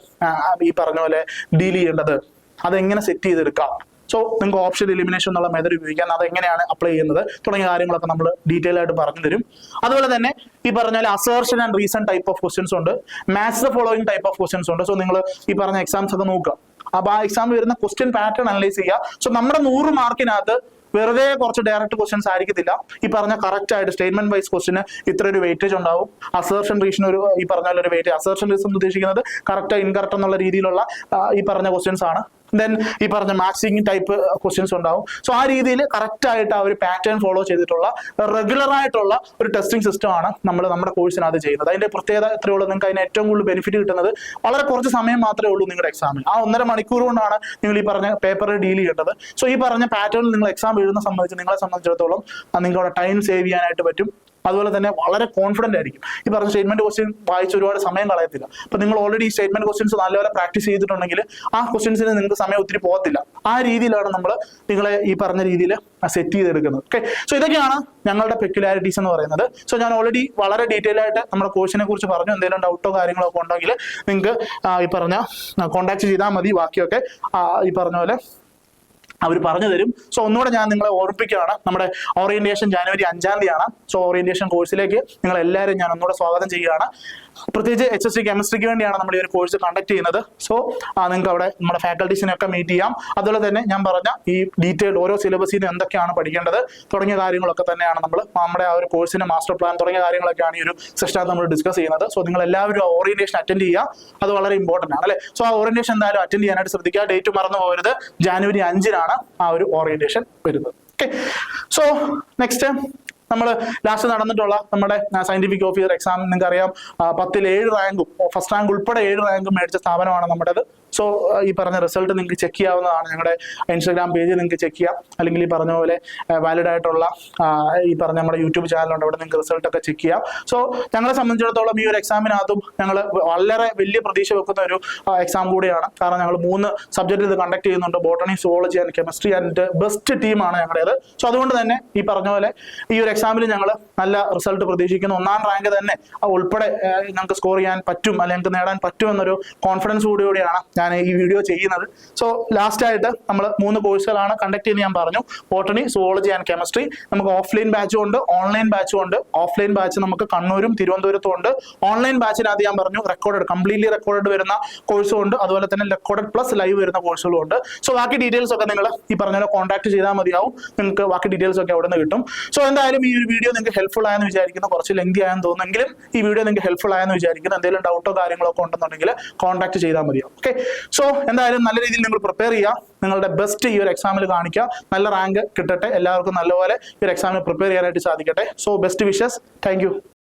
ഈ പറഞ്ഞ പോലെ ഡീൽ ചെയ്യേണ്ടത്, അതെങ്ങനെ സെറ്റ് ചെയ്തെടുക്കാം. സോ നിങ്ങൾക്ക് ഓപ്ഷൻ എലിമിനേഷൻ എന്നുള്ള മെത്തേഡ് ഉപയോഗിക്കാം, അതെങ്ങനെയാണ് അപ്ലൈ ചെയ്യുന്നത് തുടങ്ങിയ കാര്യങ്ങളൊക്കെ നമ്മൾ ഡീറ്റെയിൽ ആയിട്ട് പറഞ്ഞു തരും. അതുപോലെ തന്നെ ഈ പറഞ്ഞ പോലെ assertion and reason type of questions ഉണ്ട്, match the following type of questions ഉണ്ട്. സോ നിങ്ങൾ ഈ പറഞ്ഞ എക്സാംസ് ഒക്കെ നോക്കുക, അപ്പൊ ആ എക്സാമിൽ വരുന്ന ക്വസ്റ്റ്യൻ പാറ്റേൺ അനലൈസ് ചെയ്യുക. സോ നമ്മുടെ 100 മാർക്കിനകത്ത് വെറുതെ കുറച്ച് ഡയറക്റ്റ് ക്വസ്റ്റ്യൻസ് ആയിരിക്കത്തില്ല. ഈ പറഞ്ഞ കറക്റ്റ് ആയിട്ട് സ്റ്റേറ്റ്മെന്റ് വൈസ് ക്വസ്റ്റിന് ഇത്ര ഒരു വെയിറ്റേജ് ഉണ്ടാവും. അസേർഷൻ റീസൺ ഈ പറഞ്ഞ ഒരു വെയിറ്റേജ്, അസേർഷൻ റീസൺ ഉദ്ദേശിക്കുന്നത് കറക്റ്റ് ഇൻകറക്റ്റ് എന്നുള്ള രീതിയിലുള്ള ഈ പറഞ്ഞ ക്വസ്റ്റ്യൻസ് ആണ്. ദെൻ ഈ പറഞ്ഞ മാക്സിങ് ടൈപ്പ് ക്വസ്റ്റ്യൻസ് ഉണ്ടാവും. സോ ആ രീതിയിൽ കറക്റ്റ് ആയിട്ട് ആ ഒരു പാറ്റേൺ ഫോളോ ചെയ്തിട്ടുള്ള റെഗുലർ ആയിട്ടുള്ള ഒരു ടെസ്റ്റിംഗ് സിസ്റ്റം ആണ് നമ്മൾ നമ്മുടെ കോഴ്സിനകത്ത് ചെയ്യുന്നത്. അതിന്റെ പ്രത്യേകത എത്രയേ ഉള്ളൂ, നിങ്ങൾക്ക് അതിന് ഏറ്റവും കൂടുതൽ ബെനിഫിറ്റ് കിട്ടുന്നത് വളരെ കുറച്ച് സമയം മാത്രമേ ഉള്ളൂ നിങ്ങളുടെ എക്സാമിൽ. ആ 1.5 മണിക്കൂർ കൊണ്ടാണ് നിങ്ങൾ ഈ പറഞ്ഞ പേപ്പറിൽ ഡീൽ ചെയ്യേണ്ടത്. സോ ഈ പറഞ്ഞ പാറ്റേണിൽ നിങ്ങൾ എക്സാം എഴുതുന്ന സംബന്ധിച്ച് നിങ്ങളെ സംബന്ധിച്ചിടത്തോളം നിങ്ങളുടെ ടൈം സേവ് ചെയ്യാനായിട്ട് പറ്റും. അതുപോലെ തന്നെ വളരെ കോൺഫിഡന്റ് ആയിരിക്കും. ഈ പറഞ്ഞ സ്റ്റേറ്റ്മെന്റ് ക്വസ്റ്റ്യൻ വായിച്ച് ഒരുപാട് സമയം കളയത്തില്ല. അപ്പൊ നിങ്ങൾ ഓൾറെഡി ഈ സ്റ്റേറ്റ്മെന്റ് ക്വസ്റ്റ്യൻസ് നല്ലപോലെ പ്രാക്ടീസ് ചെയ്തിട്ടുണ്ടെങ്കിൽ ആ ക്വസ്റ്റ്യൻസിന് നിങ്ങൾക്ക് സമയം ഒത്തിരി പോകത്തില്ല. ആ രീതിയിലാണ് നമ്മൾ നിങ്ങളെ ഈ പറഞ്ഞ രീതിയിൽ സെറ്റ് ചെയ്തെടുക്കുന്നത്. ഓക്കെ, സോ ഇതൊക്കെയാണ് ഞങ്ങളുടെ പെക്യുലാരിറ്റീസ് എന്ന് പറയുന്നത്. സോ ഞാൻ ഓൾറെഡി വളരെ ഡീറ്റെയിൽ ആയിട്ട് നമ്മുടെ കോഴ്സിനെ കുറിച്ച് പറഞ്ഞു. എന്തെങ്കിലും ഡൗട്ടോ കാര്യങ്ങളോ ഒക്കെ ഉണ്ടെങ്കിൽ നിങ്ങൾക്ക് ഈ പറഞ്ഞ കോൺടാക്ട് ചെയ്താൽ മതി. ബാക്കിയൊക്കെ ഈ പറഞ്ഞ പോലെ അവർ പറഞ്ഞു തരും. സോ ഒന്നുകൂടെ ഞാൻ നിങ്ങളെ ഓർമ്മിപ്പിക്കുകയാണ്, നമ്മുടെ ഓറിയന്റേഷൻ ജനുവരി 5-ാം തീയതിയാണ്. സോ ഓറിയന്റേഷൻ കോഴ്സിലേക്ക് നിങ്ങൾ എല്ലാവരും ഞാൻ ഒന്നുകൂടെ സ്വാഗതം ചെയ്യുകയാണ്. പ്രത്യേകിച്ച് HSC കെമിസ്ട്രിക്ക് വേണ്ടിയാണ് നമ്മൾ ഈ ഒരു കോഴ്സ് കണ്ടക്ട് ചെയ്യുന്നത്. സോ നിങ്ങൾക്ക് അവിടെ നമ്മുടെ ഫാക്കൽറ്റീസിനെയൊക്കെ മീറ്റ് ചെയ്യാം. അതുപോലെ തന്നെ ഞാൻ പറഞ്ഞ ഈ ഡീറ്റെയിൽ ഓരോ സിലബസിൽ നിന്ന് എന്തൊക്കെയാണ് പഠിക്കേണ്ടത് തുടങ്ങിയ കാര്യങ്ങളൊക്കെ തന്നെയാണ് നമ്മുടെ ആ ഒരു കോഴ്സിന്റെ മാസ്റ്റർ പ്ലാൻ തുടങ്ങിയ കാര്യങ്ങളൊക്കെയാണ് ഈ ഒരു സെഷനകത്ത് നമ്മൾ ഡിസ്കസ് ചെയ്യുന്നത്. സോ നിങ്ങൾ എല്ലാവരും ഓറിയന്റേഷൻ അറ്റൻഡ് ചെയ്യുക, അത് വളരെ ഇമ്പോർട്ടന്റ് ആണ് അല്ലേ. സോ ആ ഓറിയന്റേഷൻ എന്തായാലും അറ്റൻഡ് ചെയ്യാനായിട്ട് ശ്രദ്ധിക്കുക. ഡേറ്റ് മറന്നു പോകരുത്, ജനുവരി 5-നാണ് ആ ഒരു ഓറിയന്റേഷൻ വരുന്നത്. ഓക്കെ, സോ നെക്സ്റ്റ് നമ്മൾ ലാസ്റ്റ് നടന്നിട്ടുള്ള നമ്മുടെ സയന്റിഫിക് ഓഫീസർ എക്സാം നിങ്ങൾക്ക് അറിയാം, 10-ൽ 7 റാങ്കും ഫസ്റ്റ് റാങ്ക് ഉൾപ്പെടെ 7 റാങ്കും മേടിച്ച സ്ഥാപനമാണ് നമ്മുടേത്. സോ ഈ പറഞ്ഞ റിസൾട്ട് നിങ്ങൾക്ക് ചെക്ക് ചെയ്യാവുന്നതാണ്. ഞങ്ങളുടെ ഇൻസ്റ്റാഗ്രാം പേജിൽ നിങ്ങൾക്ക് ചെക്ക് ചെയ്യാം, അല്ലെങ്കിൽ ഈ പറഞ്ഞ പോലെ വാലിഡ് ആയിട്ടുള്ള ഈ പറഞ്ഞ നമ്മുടെ യൂട്യൂബ് ചാനലുണ്ട്, അവിടെ നിങ്ങൾക്ക് റിസൾട്ട് ഒക്കെ ചെക്ക് ചെയ്യാം. സോ ഞങ്ങളെ സംബന്ധിച്ചിടത്തോളം ഈ ഒരു എക്സാമിനകത്തും ഞങ്ങൾ വളരെ വലിയ പ്രതീക്ഷ വെക്കുന്ന ഒരു എക്സാം കൂടിയാണ്. കാരണം ഞങ്ങൾ 3 സബ്ജക്റ്റ് ഇത് കണ്ടക്ട് ചെയ്യുന്നുണ്ട്, botany, zoology and chemistry, and best ടീമാണ് ഞങ്ങളുടേത്. സോ അതുകൊണ്ട് തന്നെ ഈ പറഞ്ഞ പോലെ ഈ ഒരു എക്സാമിൽ ഞങ്ങൾ നല്ല റിസൾട്ട് പ്രതീക്ഷിക്കുന്നു. 1-ാം റാങ്ക് തന്നെ ഉൾപ്പെടെ ഞങ്ങൾക്ക് സ്കോർ ചെയ്യാൻ പറ്റും, അല്ലെങ്കിൽ ഞങ്ങൾക്ക് നേടാൻ പറ്റും എന്നൊരു കോൺഫിഡൻസ് കൂടിയാണ് ഞാൻ ഈ വീഡിയോ ചെയ്യുന്നത്. സോ ലാസ്റ്റ് ആയിട്ട് നമ്മൾ 3 കോഴ്സുകളാണ് കണ്ടക്ട് ചെയ്യുന്നത് ഞാൻ പറഞ്ഞു, ബോട്ടണി, സുവോളജി ആൻഡ് കെമിസ്ട്രി. നമുക്ക് ഓഫ്ലൈൻ ബാച്ചും ഉണ്ട്, ഓൺലൈൻ ബാച്ചും ഉണ്ട്. ഓഫ്ലൈൻ ബാച്ച് നമുക്ക് കണ്ണൂരും തിരുവനന്തപുരത്തും ഉണ്ട്. ഓൺലൈൻ ബാച്ചിനകത്ത് ഞാൻ പറഞ്ഞു കംപ്ലീറ്റ്ലി റെക്കോർഡ് വരുന്ന കോഴ്സും ഉണ്ട്, അതുപോലെ തന്നെ റെക്കോർഡ് പ്ലസ് ലൈവ് വരുന്ന കോഴ്സുകളും ഉണ്ട്. സോ ബാക്കി ഡീറ്റെയിൽസ് ഒക്കെ നിങ്ങൾ ഈ പറഞ്ഞ പോലെ കോൺടാക്ട് ചെയ്താൽ മതിയാവും, നിങ്ങൾക്ക് ബാക്കി ഡീറ്റെയിൽസ് ഒക്കെ അവിടെ നിന്ന് കിട്ടും. സോ എന്തായാലും ഈ ഒരു വീഡിയോ നിങ്ങൾക്ക് ഹെൽപ്ഫുൾ ആയെന്ന് വിചാരിക്കുന്നു. കുറച്ച് ലെങ്തി ആയെന്ന് തോന്നുന്നെങ്കിലും ഈ വീഡിയോ നിങ്ങൾക്ക് ഹെൽപ്ഫുൾ ആയെന്ന് വിചാരിക്കുന്നു. എന്തെങ്കിലും ഡൗട്ടോ കാര്യങ്ങളൊക്കെ ഉണ്ടെന്നുണ്ടെങ്കിൽ കോൺടാക്ട് ചെയ്താൽ മതിയാവും. ഓക്കെ, സോ എന്തായാലും നല്ല രീതിയിൽ നിങ്ങൾ പ്രിപ്പയർ ചെയ്യുക, നിങ്ങളുടെ ബെസ്റ്റ് ഈ ഒരു എക്സാമിൽ കാണിക്കുക, നല്ല റാങ്ക് കിട്ടട്ടെ, എല്ലാവർക്കും നല്ലപോലെ ഈ ഒരു എക്സാമിന് പ്രിപ്പയർ ചെയ്യാനായിട്ട് സാധിക്കട്ടെ. So best wishes, thank you.